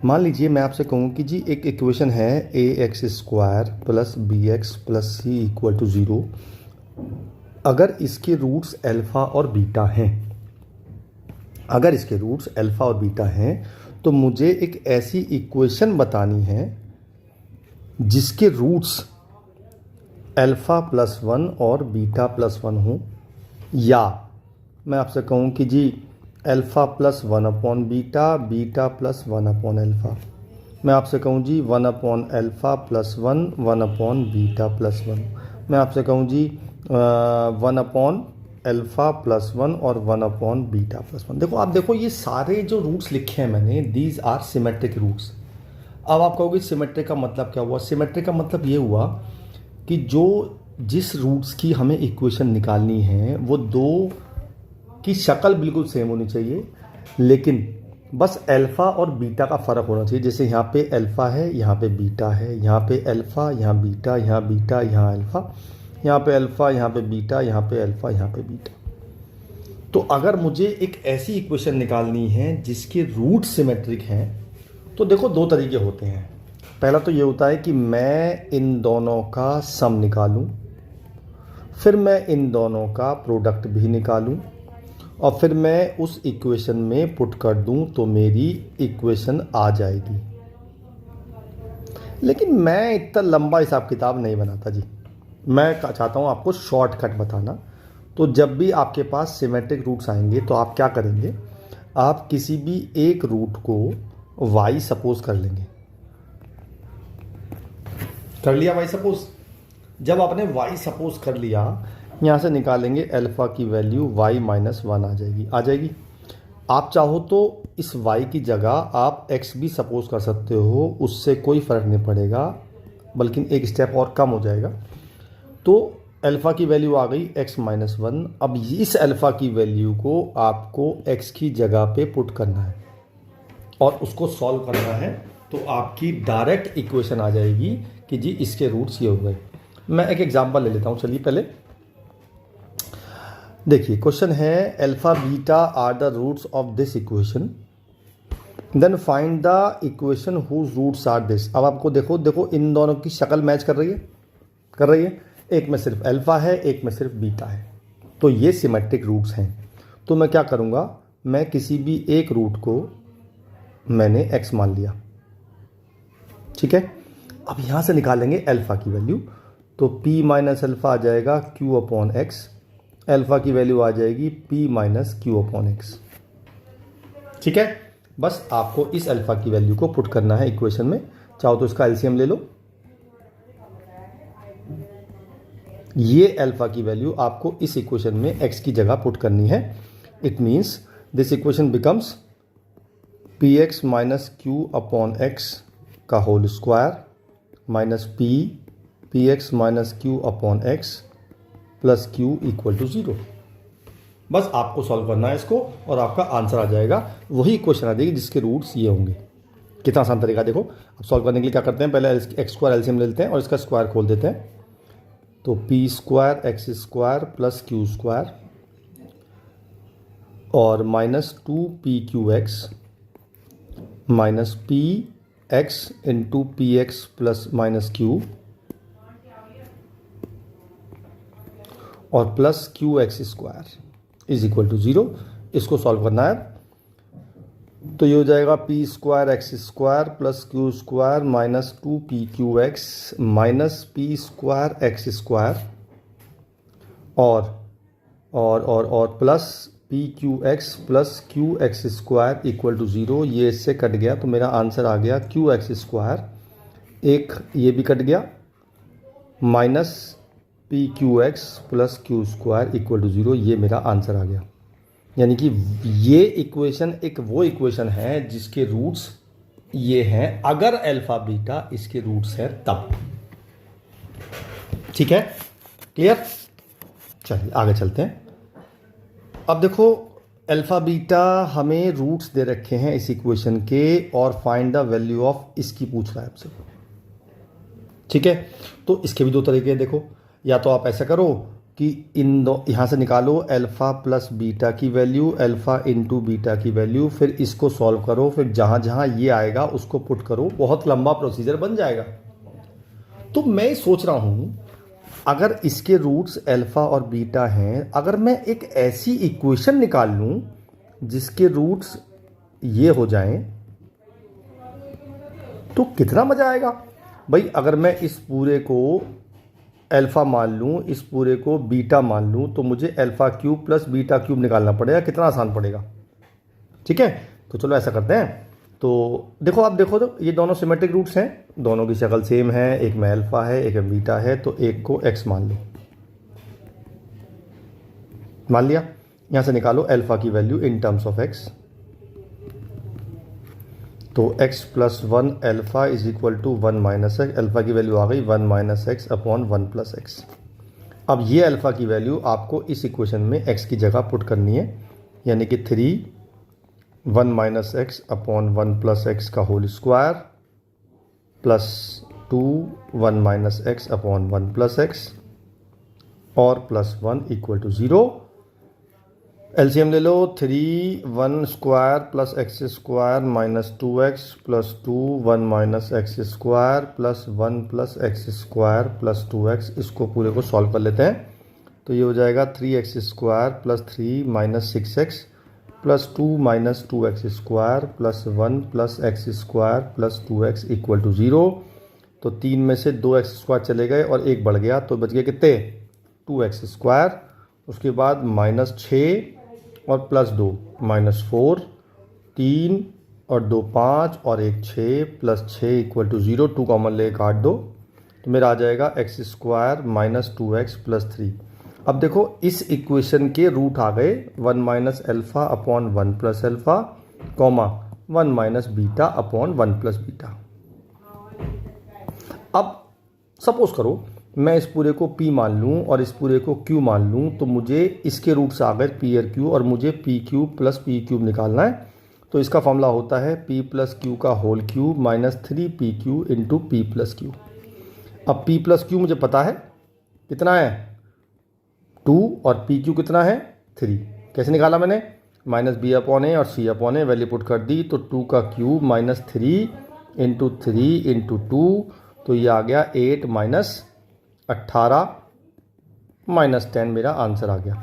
मान लीजिए मैं आपसे कहूँ कि जी एक इक्वेशन है ax² + bx + c = 0। अगर इसके रूट्स अल्फा और बीटा हैं, अगर इसके रूट्स अल्फा और बीटा हैं, तो मुझे एक ऐसी इक्वेशन बतानी है जिसके रूट्स अल्फा +1 और बीटा +1 हो। या मैं आपसे कहूँ कि जी अल्फा +1 बीटा, बीटा +1 अल्फा। मैं आपसे कहूँ जी 1 अल्फा +1, 1 बीटा +1। मैं आपसे कहूँ जी 1 अल्फा +1 और 1 बीटा +1। देखो, आप देखो ये सारे जो रूट्स लिखे हैं मैंने, दीज आर सिमेट्रिक रूट्स। अब आप कहोगे सिमेट्रिक का मतलब क्या हुआ। सिमेट्रिक का मतलब ये हुआ कि जिस रूट्स की हमें इक्वेशन निकालनी है वो दो की शक्ल बिल्कुल सेम होनी चाहिए, लेकिन बस अल्फा और बीटा का फ़र्क होना चाहिए। जैसे यहाँ पे अल्फा है, यहाँ पे बीटा है, यहाँ पे अल्फा, यहाँ बीटा, यहाँ बीटा, यहाँ अल्फा, यहाँ पे अल्फा, यहाँ पे बीटा, यहाँ पे अल्फा, यहाँ पे बीटा। तो अगर मुझे एक ऐसी इक्वेशन निकालनी है जिसके रूट सिमेट्रिक हैं, तो देखो दो तरीके होते हैं। पहला तो ये होता है कि मैं इन दोनों का सम निकालूं, फिर मैं इन दोनों का प्रोडक्ट भी निकालूं, और फिर मैं उस इक्वेशन में पुट कर दूं, तो मेरी इक्वेशन आ जाएगी। लेकिन मैं इतना लंबा हिसाब किताब नहीं बनाता जी, मैं चाहता हूं आपको शॉर्टकट बताना। तो जब भी आपके पास सिमेट्रिक रूट्स आएंगे तो आप क्या करेंगे, आप किसी भी एक रूट को y सपोज कर लेंगे। कर लिया y सपोज। जब आपने y सपोज कर लिया, यहाँ से निकालेंगे अल्फा की वैल्यू y - 1 आ जाएगी। आप चाहो तो इस y की जगह आप x भी सपोज कर सकते हो, उससे कोई फ़र्क नहीं पड़ेगा, बल्कि एक स्टेप और कम हो जाएगा। तो अल्फ़ा की वैल्यू आ गई x - 1। अब इस अल्फ़ा की वैल्यू को आपको x की जगह पे पुट करना है और उसको सॉल्व करना है, तो आपकी डायरेक्ट इक्वेशन आ जाएगी कि जी इसके रूट्स ये हो गए। मैं एक एग्जांपल ले लेता हूँ, चलिए पहले देखिए। क्वेश्चन है alpha beta are the roots of this equation, then find the equation whose roots are this. अब आपको देखो इन दोनों की शक्ल मैच कर रही है। एक में सिर्फ अल्फा है, एक में सिर्फ बीटा है, तो ये सिमेट्रिक रूट्स हैं। तो मैं क्या करूँगा, मैं किसी भी एक रूट को मैंने x मान लिया, ठीक है। अब यहाँ से निकालेंगे अल्फा की वैल्यू, तो p - अल्फा आ जाएगा q/x, अल्फा की वैल्यू आ जाएगी p minus q upon x. ठीक है, बस आपको इस अल्फा की वैल्यू को पुट करना है इक्वेशन में। चाहो तो इसका एलसीएम ले लो। ये अल्फा की वैल्यू आपको इस इक्वेशन में x की जगह पुट करनी है। It means this equation becomes p x minus q upon x का whole square minus p x minus q upon x plus q equal to 0। बस आपको सॉल्व करना है इसको और आपका आंसर आ जाएगा। वही इक्वेशन आ जाएगी जिसके रूट्स ये होंगे। कितना आसान तरीका देखो। अब सॉल्व करने के लिए क्या करते हैं, पहले एक्स स्क्वायर एलसीएम ले लेते हैं और इसका स्क्वायर खोल देते हैं। तो p square x square plus q square और minus 2pqx minus p x into p x plus minus q और plus q x square is equal to 0। इसको सॉल्व करना है तो ये हो जाएगा p square x square plus q square minus 2pqx minus p square x square और plus p q x plus q x square equal to 0। ये इससे कट गया तो मेरा आंसर आ गया क्यू एक्स स्क्वायर, एक ये भी कट गया, minus p q x plus q square equal to 0। ये मेरा आंसर आ गया। यानी कि ये इक्वेशन एक वो इक्वेशन है जिसके रूट्स ये हैं अगर अल्फा बीटा इसके रूट्स है तब। ठीक है, क्लियर। चलिए आगे चलते हैं। अब देखो अल्फा बीटा हमें रूट्स दे रखे हैं इस इक्वेशन के और फाइंड द वैल्यू ऑफ इसकी पूछ रहा है आपसे। ठीक है, तो इसके भी दो तरीके हैं। देखो, या तो आप ऐसा करो कि इन दो यहाँ से निकालो अल्फा प्लस बीटा की वैल्यू, अल्फा इंटू बीटा की वैल्यू, फिर इसको सॉल्व करो, फिर जहाँ जहाँ ये आएगा उसको पुट करो। बहुत लंबा प्रोसीजर बन जाएगा। तो मैं सोच रहा हूँ अगर इसके रूट्स अल्फा और बीटा हैं, अगर मैं एक ऐसी इक्वेशन निकाल लूँ जिसके रूट्स ये हो जाएं तो कितना मज़ा आएगा भाई। अगर मैं इस पूरे को अल्फा मान लूँ, इस पूरे को बीटा मान लूँ, तो मुझे alpha cube plus beta cube निकालना पड़ेगा। कितना आसान पड़ेगा। ठीक है, तो चलो ऐसा करते हैं। तो देखो, आप देखो तो ये दोनों सिमेट्रिक रूट्स हैं, दोनों की शक्ल सेम है। एक में अल्फा है, एक में बीटा है, तो एक को एक्स मान लो। मान लिया। यहाँ से निकालो अल्फा की value in terms of x. तो x plus 1 alpha is equal to 1 minus x. Alpha की वैल्यू आ गई 1 minus x upon 1 plus x. अब ये अल्फा की वैल्यू आपको इस इक्वेशन में x की जगह पुट करनी है। यानी कि 3 1 minus x upon 1 plus x का whole square plus 2 1 minus x upon 1 plus x और प्लस 1 इक्वल टू 0। एलसीएम ले लो। 3 1 स्क्वायर plus x square minus 2x plus 2 1 minus x square plus 1 plus x square plus 2x। इसको पूरे को solve कर लेते हैं। तो ये हो जाएगा 3x square plus 3 minus 6x plus 2 minus 2x square plus 1 plus x square plus 2x equal to 0। तो 3 में से 2x स्क्वायर चले गए और 1 बढ़ गया, तो बच गए कितने 2x स्क्वायर। उसके बाद माइनस 6 और प्लस 2 माइनस 4, 3 और 2 5 और 1 6 प्लस 6 इक्वल टू 0। 2 कॉमन ले काट दो तो मेरा आ जाएगा x square minus 2x plus 3। अब देखो इस इक्वेशन के रूट आ गए 1 minus alpha upon 1 plus alpha comma 1 minus beta upon 1 plus beta. अब सपोज करो मैं इस पूरे को p मान लूँ और इस पूरे को q मान लूँ, तो मुझे इसके रूट्स आ गए p और q और मुझे p cube plus p cube निकालना है। तो इसका फॉर्मूला होता है p प्लस क्यू का whole cube minus 3pq into p plus q. अब p प्लस क्यू मुझे पता है कितना है 2 और p क्यू कितना है 3। कैसे निकाला मैंने, माइनस b अपॉन ए और c अपॉन ए वैल्यू पुट कर दी। तो 2 का क्यूब माइनस 3 इंटू 3 इंटू 2, तो ये आ गया 8 माइनस 18 माइनस 10। मेरा आंसर आ गया।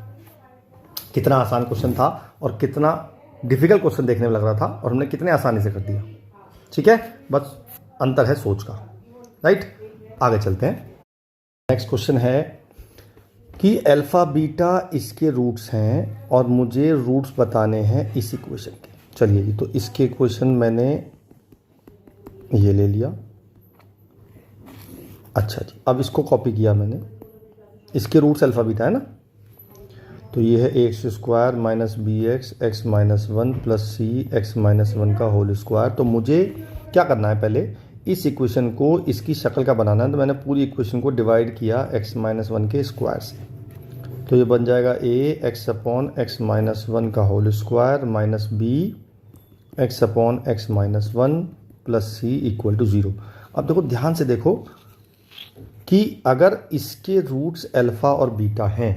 कितना आसान क्वेश्चन था और कितना डिफिकल्ट क्वेश्चन देखने में लग रहा था और हमने कितने आसानी से कर दिया। ठीक है, बस अंतर है सोच का। राइट, आगे चलते हैं। नेक्स्ट क्वेश्चन है कि अल्फ़ा बीटा इसके रूट्स हैं और मुझे रूट्स बताने हैं इस इक्वेशन के। चलिए जी, तो इसके इक्वेशन मैंने ये ले लिया। अच्छा जी, अब इसको कॉपी किया मैंने, इसके रूट्स अल्फ़ा बीटा है ना, तो ये है x square minus b x minus one plus c x minus one का होल स्क्वायर। तो मुझे क्या करना है, पहले इस इक्वेशन को इसकी शक्ल का बनाना है। तो मैंने पूरी इक्वेशन को डिवाइड किया एक्स माइनस वन के स्क्वायर से, तो ये बन जाएगा a x upon x minus one का whole square minus b x upon x minus one plus c equal to 0। अब देखो, ध्यान से देखो कि अगर इसके रूट्स अल्फ़ा और बीटा हैं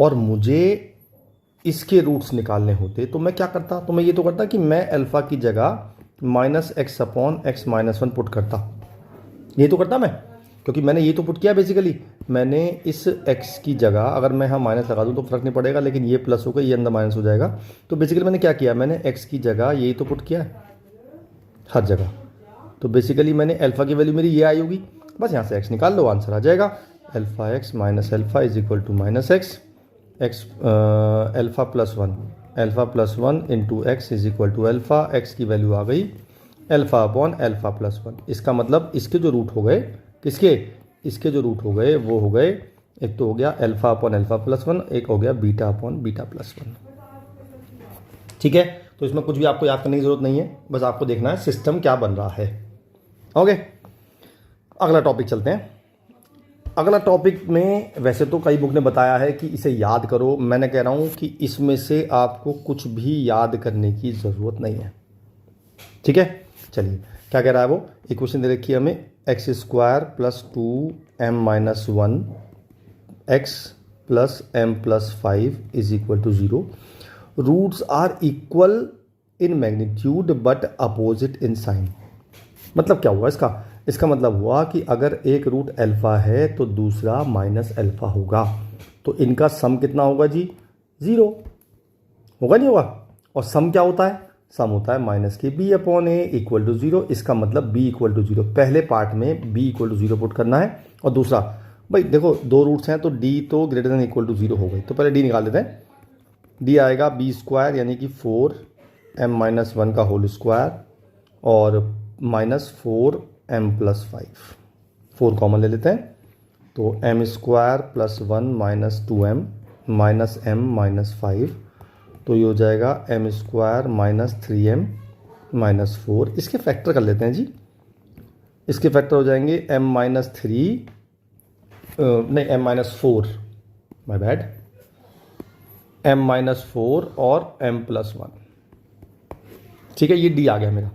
और मुझे इसके रूट्स निकालने होते तो मैं क्या करता, तो मैं ये तो करता कि मैं अल्फ़ा की जगह minus x upon x minus one put करता। ये तो करता मैं, क्योंकि मैंने ये तो पुट किया। बेसिकली मैंने इस x की जगह अगर मैं यहाँ माइनस लगा दूँ तो फ़र्क नहीं पड़ेगा, लेकिन ये प्लस होगा, ये अंदर माइनस हो जाएगा। तो बेसिकली मैंने क्या किया, मैंने x की जगह यही तो पुट किया है हर जगह। तो बेसिकली मैंने अल्फ़ा की वैल्यू मेरी ये आई होगी, बस यहाँ से x निकाल लो, आंसर आ जाएगा। Alpha x minus alpha is equal to minus x alpha plus one into x is equal to alpha. X की वैल्यू आ गई alpha upon alpha plus one. इसका मतलब इसके जो रूट हो गए, किसके, इसके जो रूट हो गए वो हो गए, एक तो हो गया alpha upon alpha plus one, एक हो गया beta upon beta plus one. ठीक है, तो इसमें कुछ भी आपको याद करने की ज़रूरत नहीं है, बस आपको देखना है सिस्टम क्या बन रहा है। ओके, अगला टॉपिक चलते हैं। अगला टॉपिक में वैसे तो कई बुक ने बताया है कि इसे याद करो, मैंने कह रहा हूँ कि इसमें से आपको कुछ भी याद करने की ज़रूरत नहीं है। ठीक है, चलिए क्या कह रहा है वो, इक्वेशन दे रखी है हमें x square plus two m minus one x plus m plus five is equal to 0। Roots are equal in magnitude but opposite in sign. मतलब क्या हुआ इसका मतलब हुआ कि अगर एक रूट अल्फ़ा है तो दूसरा माइनस अल्फ़ा होगा, तो इनका सम कितना होगा जी, 0 होगा, नहीं होगा। और सम क्या होता है, सम होता है माइनस के b upon a equal to 0। इसका मतलब बी इक्वल टू 0, पहले पार्ट में बी इक्वल टू 0 पुट करना है। और दूसरा, भाई देखो दो रूट्स हैं तो डी तो ग्रेटर देन इक्वल टू 0 हो गई, तो पहले डी निकाल देते हैं। डी आएगा बी स्क्वायर यानी कि 4 एम माइनस वन का होल स्क्वायर और माइनस 4 एम प्लस 5, 4 कॉमन ले लेते हैं, तो m square plus 1 minus 2m minus m minus 5, तो ये हो जाएगा M square minus 3m minus 4। इसके फैक्टर कर लेते हैं जी, इसके फैक्टर हो जाएंगे m माइनस 3 नहीं m minus 4, my bad, m minus 4 और m प्लस 1। ठीक है, ये d आ गया मेरा।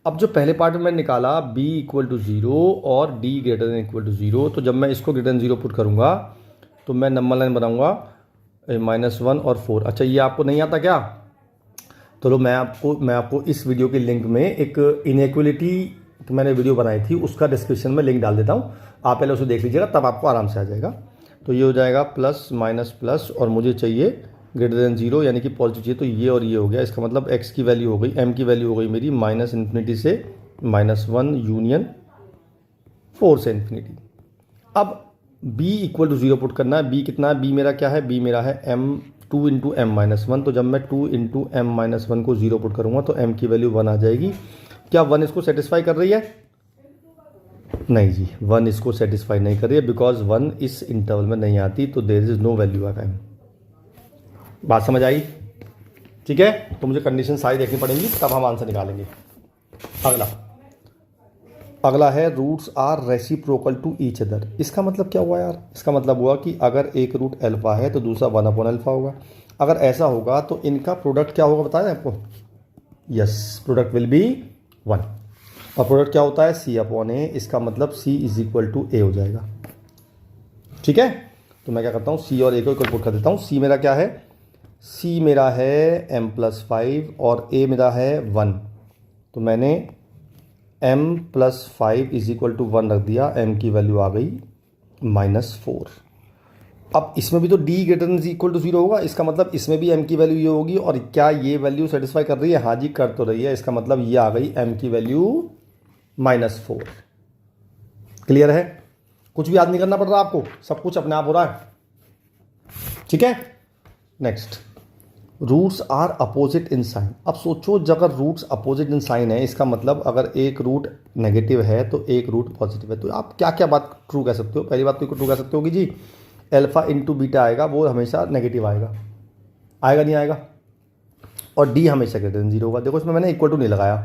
अब जो पहले पार्ट में मैंने निकाला b इक्वल टू 0 और d greater than equal to 0, तो जब मैं इसको ग्रेटर देन 0 पुट करूँगा तो मैं नंबर लाइन बनाऊँगा -1 और 4। अच्छा, ये आपको नहीं आता क्या? चलो मैं आपको इस वीडियो के लिंक में एक इनइक्वलिटी तो मैंने वीडियो बनाई थी, उसका डिस्क्रिप्शन में लिंक डाल देता हूँ, आप पहले उसे देख लीजिएगा, तब आपको आराम से आ जाएगा। तो ये हो जाएगा प्लस माइनस प्लस, और मुझे चाहिए ग्रेटर देन 0 यानी कि पॉजिटिव चाहिए, तो ये और ये हो गया। इसका मतलब x की वैल्यू हो गई, m की वैल्यू हो गई मेरी -∞ से -1 यूनियन 4 से इन्फिनिटी। अब b इक्वल टू 0 पुट करना है। b कितना है? b मेरा क्या है? b मेरा है m 2 into m minus one. तो जब मैं 2 इंटू एम माइनस वन को 0 पुट करूँगा तो m की वैल्यू 1 आ जाएगी। क्या 1 इसको सेटिस्फाई कर रही है? नहीं जी, 1 इसको सेटिस्फाई नहीं कर रही है, बिकॉज 1 इस इंटरवल में नहीं आती, तो there is no value of m। बात समझ आई? ठीक है, तो मुझे कंडीशन सारी देखनी पड़ेंगी, तब हम आंसर निकालेंगे। अगला है roots are reciprocal to each other. इसका मतलब क्या हुआ यार? इसका मतलब हुआ कि अगर एक रूट अल्फा है तो दूसरा 1 अपॉन अल्फा होगा। अगर ऐसा होगा तो इनका प्रोडक्ट क्या होगा, बताया आपको? Yes, product will be 1। और प्रोडक्ट क्या होता है? c अपॉन ए। इसका मतलब c इज इक्वल टू ए हो जाएगा। ठीक है, तो मैं क्या करता हूँ, c और a को इक्वल पुट कर देता हूँ। c मेरा क्या है? c मेरा है m प्लस 5 और a मेरा है 1। तो मैंने m plus 5 is equal to 1 रख दिया, m की वैल्यू आ गई -4। अब इसमें भी तो d greater than equal to 0 होगा, इसका मतलब इसमें भी m की वैल्यू ये होगी। और क्या ये वैल्यू सेटिस्फाई कर रही है? हाँ जी, कर तो रही है। इसका मतलब ये आ गई m की वैल्यू -4। क्लियर है? कुछ भी याद नहीं करना पड़ रहा आपको, सब कुछ अपने आप हो रहा है। ठीक है, next, roots are opposite in sign. अब सोचो, जब अगर रूट्स अपोजिट इन साइन है, इसका मतलब अगर एक रूट नेगेटिव है तो एक रूट पॉजिटिव है, तो आप क्या क्या बात ट्रू कह सकते हो? पहली बात तो ट्रू कह सकते हो कि जी अल्फा इंटू बीटा आएगा वो हमेशा नेगेटिव आएगा, आएगा नहीं आएगा, और डी हमेशा ग्रेटर देन 0 होगा। देखो इसमें मैंने इक्वल टू नहीं लगाया,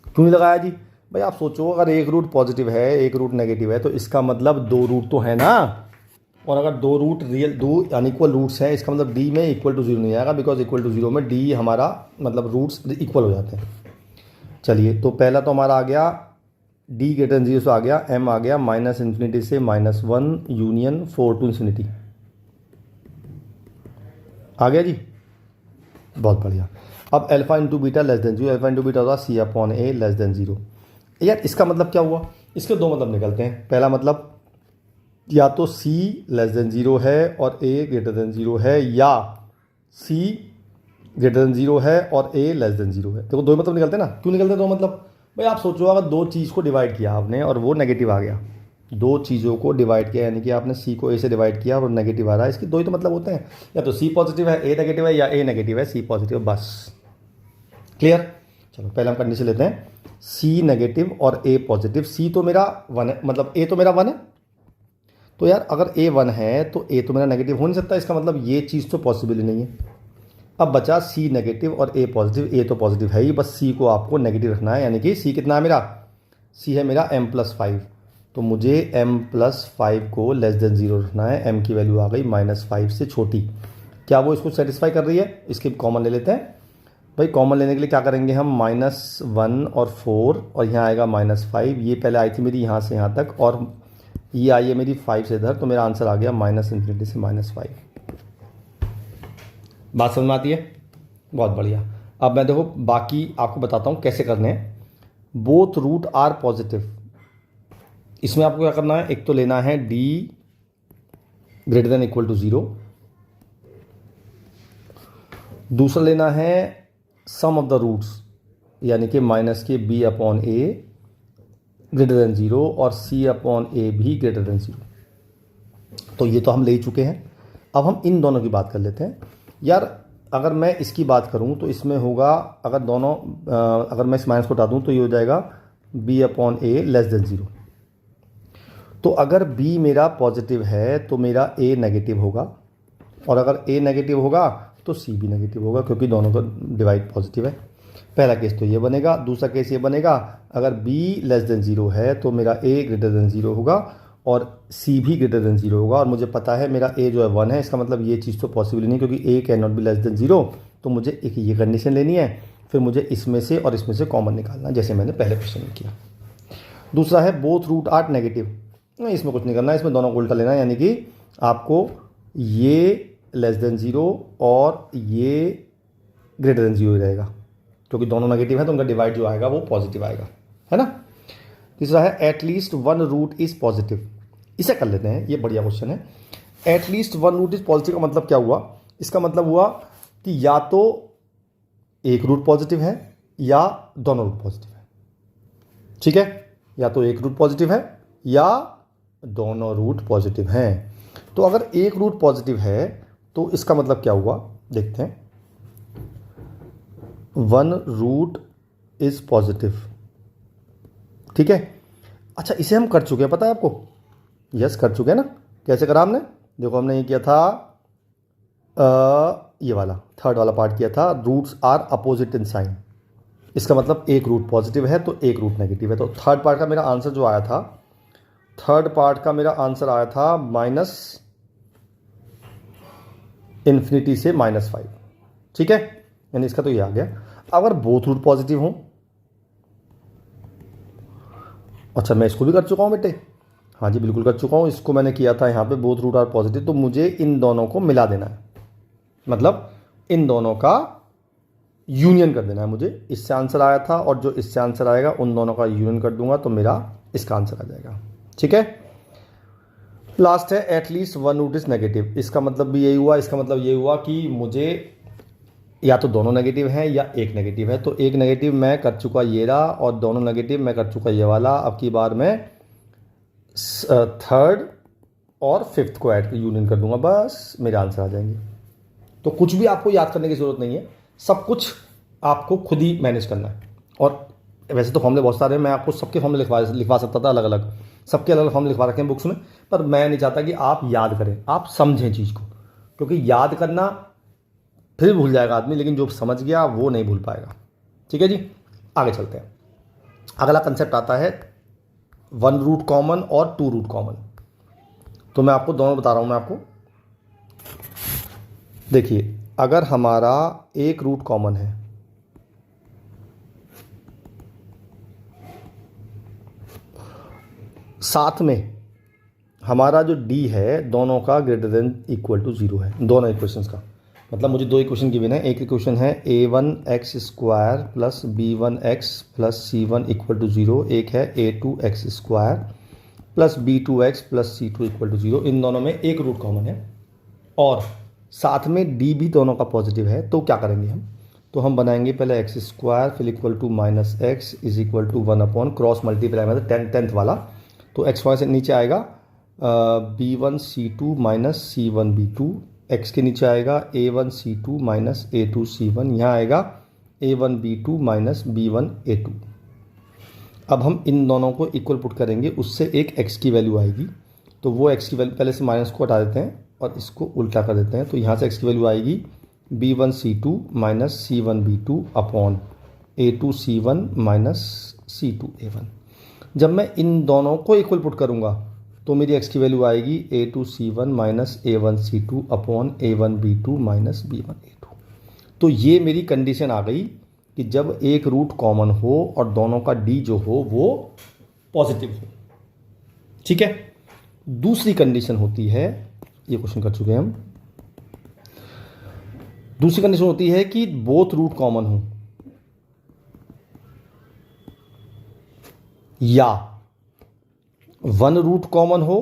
क्यों नहीं लगाया जी? भाई आप सोचो, अगर एक रूट पॉजिटिव है एक रूट नेगेटिव है तो इसका मतलब दो रूट तो है ना, और अगर दो रूट रियल दो अनइक्वल रूट्स हैं, इसका मतलब डी में इक्वल टू 0 नहीं आएगा, बिकॉज इक्वल टू 0 में डी हमारा मतलब रूट्स इक्वल हो जाते हैं। चलिए, तो पहला तो हमारा आ गया डी ग्रेटर देन 0 से आ गया, एम आ गया माइनस इन्फिनिटी से -1 यूनियन 4 टू इन्फिनिटी, आ गया जी, बहुत बढ़िया। अब alpha into beta less than 0, alpha into beta होगा सी अपॉन ए लेस देन 0। यार इसका मतलब क्या हुआ? इसके दो मतलब निकलते हैं। पहला मतलब या तो सी लेस देन 0 है और ए ग्रेटर देन 0 है, या सी ग्रेटर देन 0 है और ए लेस देन 0 है। देखो दो मतलब निकलते हैं ना, क्यों निकलते हैं दो मतलब? भाई आप सोचो, अगर दो चीज़ को डिवाइड किया आपने और वो नेगेटिव आ गया, दो चीज़ों को डिवाइड किया, यानी कि आपने सी को ए से डिवाइड किया और नेगेटिव आ रहा है, इसके दो ही तो मतलब होते हैं, या तो सी पॉजिटिव है ए नेगेटिव है, या ए नेगेटिव है सी पॉजिटिव, बस। क्लियर? चलो पहले हम कंडीशन लेते हैं, सी नेगेटिव और ए पॉजिटिव। सी तो मेरा 1 है, मतलब ए तो मेरा 1 है, तो यार अगर ए 1 है तो ए तो मेरा नेगेटिव हो नहीं सकता, इसका मतलब ये चीज़ तो पॉसिबल ही नहीं है। अब बचा सी नेगेटिव और ए पॉजिटिव। ए तो पॉजिटिव है ही, बस सी को आपको नेगेटिव रखना है, यानी कि सी कितना है मेरा? सी है मेरा m+5, तो मुझे m+5 को लेस देन 0 रखना है। m की वैल्यू आ गई -5 से छोटी। क्या वो इसको सेटिस्फाई कर रही है? इसके कॉमन ले लेते हैं। भाई कॉमन लेने के लिए क्या करेंगे हम? -1 और 4, और यहाँ आएगा -5। ये पहले आई थी मेरी यहाँ से यहाँ तक, और ये आई है मेरी 5 से इधर, तो मेरा आंसर आ गया -इन्फिनिटी से -5। बात समझ में आती है? बहुत बढ़िया। अब मैं देखो बाकी आपको बताता हूँ कैसे करने हैं। बोथ रूट आर पॉजिटिव, इसमें आपको क्या करना है? एक तो लेना है d greater than equal to 0, दूसरा लेना है सम ऑफ द रूट्स, यानी कि माइनस के बी अपॉन ए ग्रेटर देन 0 और सी अपॉन ए भी ग्रेटर देन 0। तो ये तो हम ले ही चुके हैं। अब हम इन दोनों की बात कर लेते हैं। यार अगर मैं इसकी बात करूं तो इसमें होगा, अगर दोनों अगर मैं इस माइनस को हटा दूं तो ये हो जाएगा b अपॉन ए लेस देन 0। तो अगर b मेरा पॉजिटिव है तो मेरा a नेगेटिव होगा, और अगर a नेगेटिव होगा तो c भी नेगेटिव होगा, क्योंकि दोनों का डिवाइड पॉजिटिव है। पहला केस तो ये बनेगा। दूसरा केस ये बनेगा, अगर b लेस देन 0 है तो मेरा a ग्रेटर देन 0 होगा और c भी ग्रेटर देन 0 होगा, और मुझे पता है मेरा a जो है 1 है, इसका मतलब ये चीज़ तो पॉसिबल नहीं, क्योंकि a can not be less than 0। तो मुझे एक ये कंडीशन लेनी है, फिर मुझे इसमें से और इसमें से कॉमन निकालना, जैसे मैंने पहले क्वेश्चन में किया। दूसरा है बोथ रूट आर नेगेटिव। नहीं, इसमें कुछ नहीं करना है, इसमें दोनों को उल्टा लेना है, यानी कि आपको ये लेस देन 0 और ये ग्रेटर देन 0 ही रहेगा, क्योंकि दोनों नेगेटिव है तो उनका डिवाइड जो आएगा वो पॉजिटिव आएगा, है ना। तीसरा है एटलीस्ट 1 रूट इज पॉजिटिव। इसे कर लेते हैं, ये बढ़िया क्वेश्चन है। एटलीस्ट 1 रूट इज पॉजिटिव का मतलब क्या हुआ? इसका मतलब हुआ कि या तो एक रूट पॉजिटिव है या दोनों रूट पॉजिटिव है। ठीक है, या तो एक रूट पॉजिटिव है या दोनों रूट पॉजिटिव हैं। तो अगर एक रूट पॉजिटिव है तो इसका मतलब क्या हुआ, देखते हैं। 1 रूट इज पॉजिटिव, ठीक है। अच्छा, इसे हम कर चुके हैं, पता है आपको? यस, कर चुके हैं ना। कैसे करा हमने? देखो हमने ये किया था, ये वाला थर्ड वाला पार्ट किया था, roots are opposite in sign. इसका मतलब एक रूट पॉजिटिव है तो एक रूट नेगेटिव है। तो थर्ड पार्ट का मेरा आंसर जो आया था, थर्ड पार्ट का मेरा आंसर आया था -इन्फिनिटी से -5। ठीक है, यानी इसका तो ये आ गया। अगर बोथ रूट पॉजिटिव हों, अच्छा मैं इसको भी कर चुका हूँ बेटे, हाँ जी बिल्कुल कर चुका हूँ। इसको मैंने किया था यहाँ पे बोथ रूट आर पॉजिटिव, तो मुझे इन दोनों को मिला देना है, मतलब इन दोनों का यूनियन कर देना है मुझे। इससे आंसर आया था और जो इससे आंसर आएगा उन दोनों का यूनियन कर दूंगा तो मेरा इसका आंसर आ जाएगा। ठीक है, लास्ट है एटलीस्ट 1 रूट इज नेगेटिव। इसका मतलब भी यही हुआ, इसका मतलब ये हुआ कि मुझे या तो दोनों नेगेटिव हैं या एक नेगेटिव है। तो एक नेगेटिव मैं कर चुका ये रहा और दोनों नेगेटिव मैं कर चुका ये वाला। अब की बार मैं थर्ड और फिफ्थ को ऐड यूनियन कर दूंगा, बस मेरे आंसर आ जाएंगे। तो कुछ भी आपको याद करने की ज़रूरत नहीं है, सब कुछ आपको खुद ही मैनेज करना है। और वैसे तो फॉर्मूले बहुत सारे हैं, मैं आपको सबके फॉर्मूले लिखवा सकता था अलग अलग, सबके अलग अलग फॉर्मूले लिखवा रखे हैं बुक्स में, पर मैं नहीं चाहता कि आप याद करें, आप समझें चीज़ को, क्योंकि याद करना फिर भूल जाएगा आदमी, लेकिन जो समझ गया वो नहीं भूल पाएगा। ठीक है जी, आगे चलते हैं। अगला कंसेप्ट आता है 1 रूट कॉमन और 2 रूट कॉमन। तो मैं आपको दोनों बता रहा हूं। मैं आपको देखिए, अगर हमारा एक रूट कॉमन है, साथ में हमारा जो डी है दोनों का ग्रेटर देन इक्वल टू 0 है, दोनों इक्वेशंस का, मतलब मुझे 2 इक्वेशन गिवन है। एक इक्वेशन है a1x square plus b1x plus c1 equal to 0, एक है a2x square plus b2x plus c2 equal to 0। इन दोनों में एक रूट कॉमन है और साथ में d भी दोनों का पॉजिटिव है। तो क्या करेंगे हम, तो हम बनाएंगे पहले एक्स स्क्वायर फिर equal to minus x is equal to 1 upon cross multiply मतलब 10th वाला। तो एक्स वाई से नीचे आएगा b1c2 माइनस c1b2, एक्स के नीचे आएगा a1c2 माइनस a2c1, यहाँ आएगा a1b2 माइनस b1a2। अब हम इन दोनों को इक्वल पुट करेंगे, उससे एक x की वैल्यू आएगी। तो वो x की वैल्यू, पहले से माइनस को हटा देते हैं और इसको उल्टा कर देते हैं। तो यहाँ से x की वैल्यू आएगी b1c2 minus c1b2 upon a2c1 minus c2a1। जब मैं इन दोनों को इक्वल पुट करूँगा तो मेरी x की वैल्यू आएगी a2c1 minus a1c2 upon a1b2 minus b1a2। तो ये मेरी कंडीशन आ गई कि जब एक रूट कॉमन हो और दोनों का d जो हो वो पॉजिटिव हो। ठीक है, दूसरी कंडीशन होती है, ये क्वेश्चन कर चुके हैं हम, दूसरी कंडीशन होती है कि बोथ रूट कॉमन हो या 1 रूट कॉमन हो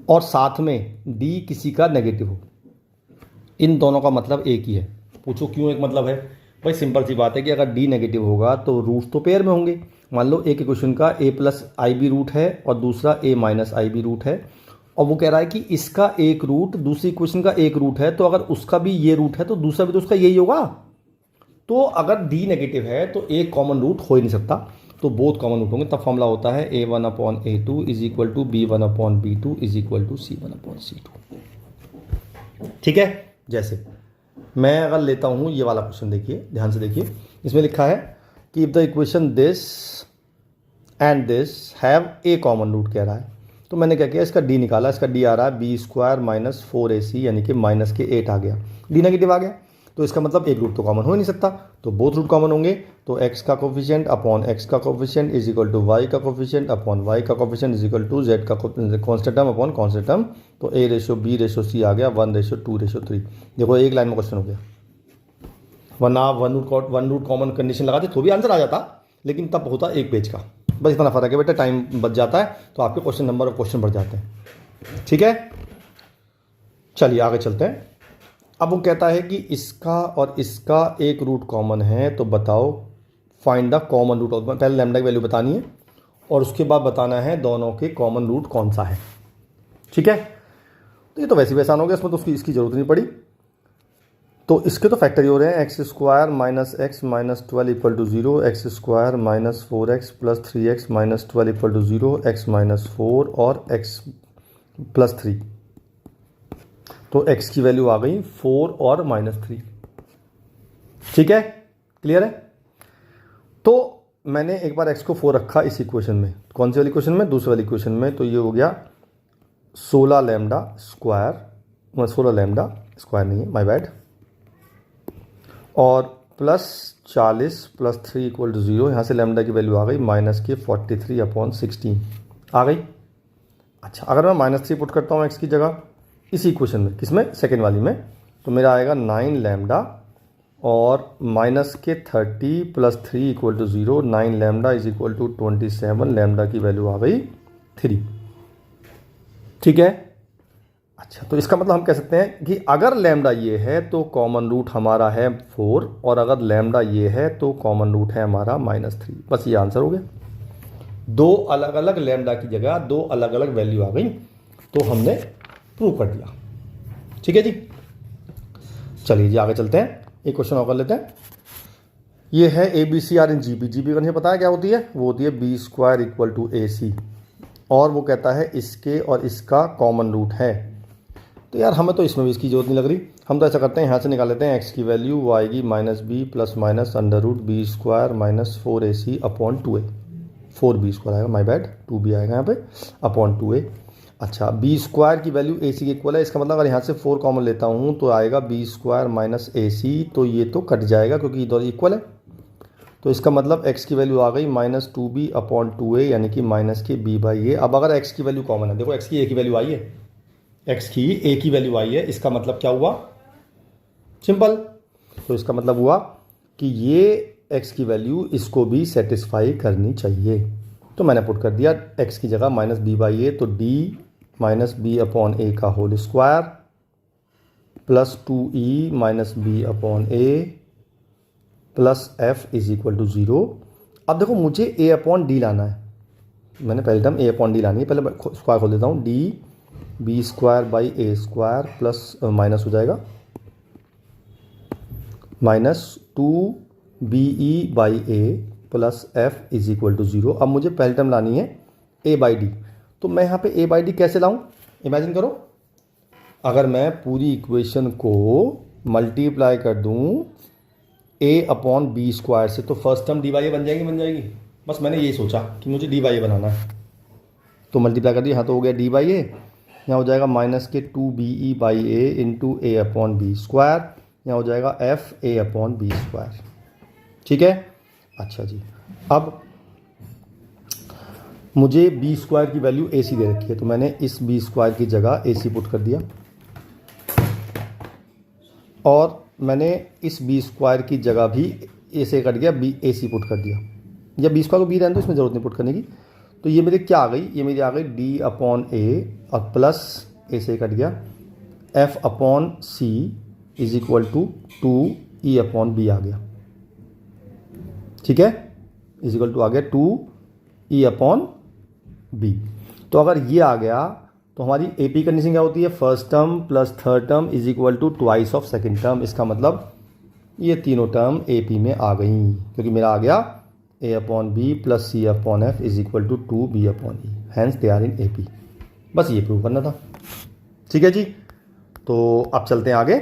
और साथ में d किसी का नेगेटिव हो। इन दोनों का मतलब एक ही है। पूछो क्यों एक मतलब है? भाई सिंपल सी बात है कि अगर d नेगेटिव होगा तो रूट तो पेयर में होंगे। मान लो एक इक्वेशन का a plus i b root है और दूसरा a minus i b root है, और वो कह रहा है कि इसका एक रूट दूसरी इक्वेशन का एक रूट है, तो अगर उसका भी ये रूट है तो दूसरा भी तो उसका यही होगा। तो अगर d नेगेटिव है तो एक कॉमन रूट हो ही नहीं सकता, तो बोथ कॉमन रूट होंगे। तब फॉर्मूला होता है a1 upon a2 is equal to b1 upon b2 is equal to c1 upon c2। ठीक है, जैसे मैं अगर लेता हूं ये वाला क्वेश्चन, देखिए ध्यान से देखिए, इसमें लिखा है कि if the equation this and this have a common root कह रहा है। तो मैंने क्या किया, इसका d निकाला, इसका d आ रहा है बी स्क्वायर माइनस 4ac यानी कि माइनस के 8 आ गया, d नेगेटिव आ गया, तो इसका मतलब एक रूट तो कॉमन हो ही नहीं सकता, तो बोथ रूट कॉमन होंगे। तो x का कोफिशिएंट अपॉन x का coefficient is equal to y का कोफिशिएंट अपॉन y का coefficient is equal to z का constant term upon constant term. तो a ratio b ratio c आ गया 1:2:3। देखो एक लाइन में क्वेश्चन हो गया, वरना आप वन रूट कॉमन कंडीशन लगाते तो भी आंसर आ जाता, लेकिन तब होता एक पेज का। बस इतना फर्क है बेटा, टाइम बच जाता है तो आपके क्वेश्चन नंबर और क्वेश्चन बढ़ जाते हैं। ठीक है, चलिए आगे चलते हैं। अब वो कहता है कि इसका और इसका एक रूट कॉमन है, तो बताओ find the common root of. पहले लैम्डा की वैल्यू बतानी है और उसके बाद बताना है दोनों के कॉमन रूट कौन सा है। ठीक है, तो ये तो वैसे भी आसान हो गया, इसमें तो इसकी जरूरत नहीं पड़ी। तो इसके तो फैक्टर ही हो रहे हैं, x square minus x minus 12 equal to 0, x square minus 4x plus 3x minus 12 equal to 0, x minus 4 और x प्लस 3। तो x की वैल्यू आ गई 4 और माइनस 3। ठीक है, क्लियर है। तो मैंने एक बार x को 4 रखा इस इक्वेशन में, कौन सी वाली इक्वेशन में, दूसरी वाली इक्वेशन में, तो ये हो गया 16 लैम्डा स्क्वायर, 16 लैम्डा स्क्वायर नहीं है, माय बैड, और प्लस 40 प्लस 3 इक्वल टू 0। यहाँ से लैम्डा की वैल्यू आ गई माइनस के 43 अपॉन 16 आ गई। अच्छा, अगर मैं माइनस 3 पुट करता हूँ एक्स की जगह इसी इक्वेशन में, किसमें, सेकेंड वाली में, तो मेरा आएगा 9 लैम्डा और माइनस के 30 plus 3 equal to 0, 9 lambda is equal to 27, lambda की वैल्यू आ गई 3। ठीक है, अच्छा, तो इसका मतलब हम कह सकते हैं कि अगर लैम्डा ये है तो कॉमन रूट हमारा है 4, और अगर लैम्डा ये है तो कॉमन रूट है हमारा -3। बस ये आंसर हो गया। दो अलग अलग लैम्डा की जगह दो अलग अलग वैल्यू आ गई, तो हमने प्रूव कर दिया। ठीक है जी, चलिए जी आगे चलते हैं, एक क्वेश्चन और कर लेते हैं। ये है a b c are in G P. G P करने पता है क्या होती है? वो होती है b square equal to a c, और वो कहता है इसके और इसका कॉमन रूट है। तो यार हमें तो इसमें भी इसकी जरूरत नहीं लग रही, हम तो ऐसा करते हैं यहाँ से निकाल लेते हैं एक्स की वैल्यू, वो आएगी minus b plus minus under root b square minus 4ac upon 2a। 4b square आएगा, माई बैड, 2b आएगा यहाँ पे, अपॉन 2a। अच्छा, बी स्क्वायर की वैल्यू ए सी की इक्वल है, इसका मतलब अगर यहाँ से 4 कॉमन लेता हूँ तो आएगा बी स्क्वायर माइनस ए सी, तो ये तो कट जाएगा क्योंकि इधर इक्वल है। तो इसका मतलब x की वैल्यू आ गई माइनस 2b अपॉन 2a, यानी कि माइनस के b बाई ए। अब अगर x की वैल्यू कॉमन है, देखो x की a की वैल्यू आई है, x की a की वैल्यू आई है, इसका मतलब क्या हुआ? सिंपल। तो इसका मतलब हुआ कि ये x की वैल्यू इसको भी सेटिस्फाई करनी चाहिए। तो मैंने पुट कर दिया x की जगह माइनस बी बाई ए, तो d minus b upon a का whole square plus 2e minus b upon a plus F is equal to 0। अब देखो मुझे a अपॉन डी लाना है, मैंने पहले टर्म a अपॉन डी लानी है, पहले स्क्वायर खोल देता हूँ, D B square by A square plus minus हो जाएगा minus 2be by A plus F is equal to 0। अब मुझे पहली टर्म लानी है a बाई डी, तो मैं यहाँ पे a बाई डी कैसे लाऊं? इमेजिन करो, अगर मैं पूरी इक्वेशन को मल्टीप्लाई कर दूं a अपॉन बी स्क्वायर से, तो फर्स्ट टर्म डी बाई ए बन जाएगी। बस मैंने यही सोचा कि मुझे डी बाई ए बनाना है, तो मल्टीप्लाई कर दिया, यहाँ तो हो गया डी बाई ए, यहाँ हो जाएगा माइनस के 2be by A into A upon B square, यहाँ हो जाएगा F A upon B square. ठीक है, अच्छा जी, अब मुझे बी स्क्वायर की वैल्यू ए सी दे रखी है, तो मैंने इस बी स्क्वायर की जगह ए सी पुट कर दिया, और मैंने इस बी स्क्वायर की जगह भी ए से कट गया बी ए सी पुट कर दिया, या बी स्क्वायर को बी रहने दो, इसमें ज़रूरत नहीं पुट करने की। तो ये मेरी क्या आ गई? ये मेरी आ गई डी अपॉन ए और प्लस ए से कट गया f upon c is equal to 2e upon b आ गया। ठीक है, इज इक्वल टू आ गया 2e अपॉन बी। तो अगर ये आ गया तो हमारी AP कंडीशन क्या होती है? First term plus third term is equal to twice of second term. इसका मतलब ये तीनों टर्म AP में आ गई, क्योंकि मेरा आ गया a upon B plus C upon F is equal to 2b upon E, hence they are in AP। बस ये प्रूव करना था। ठीक है जी, तो अब चलते हैं आगे।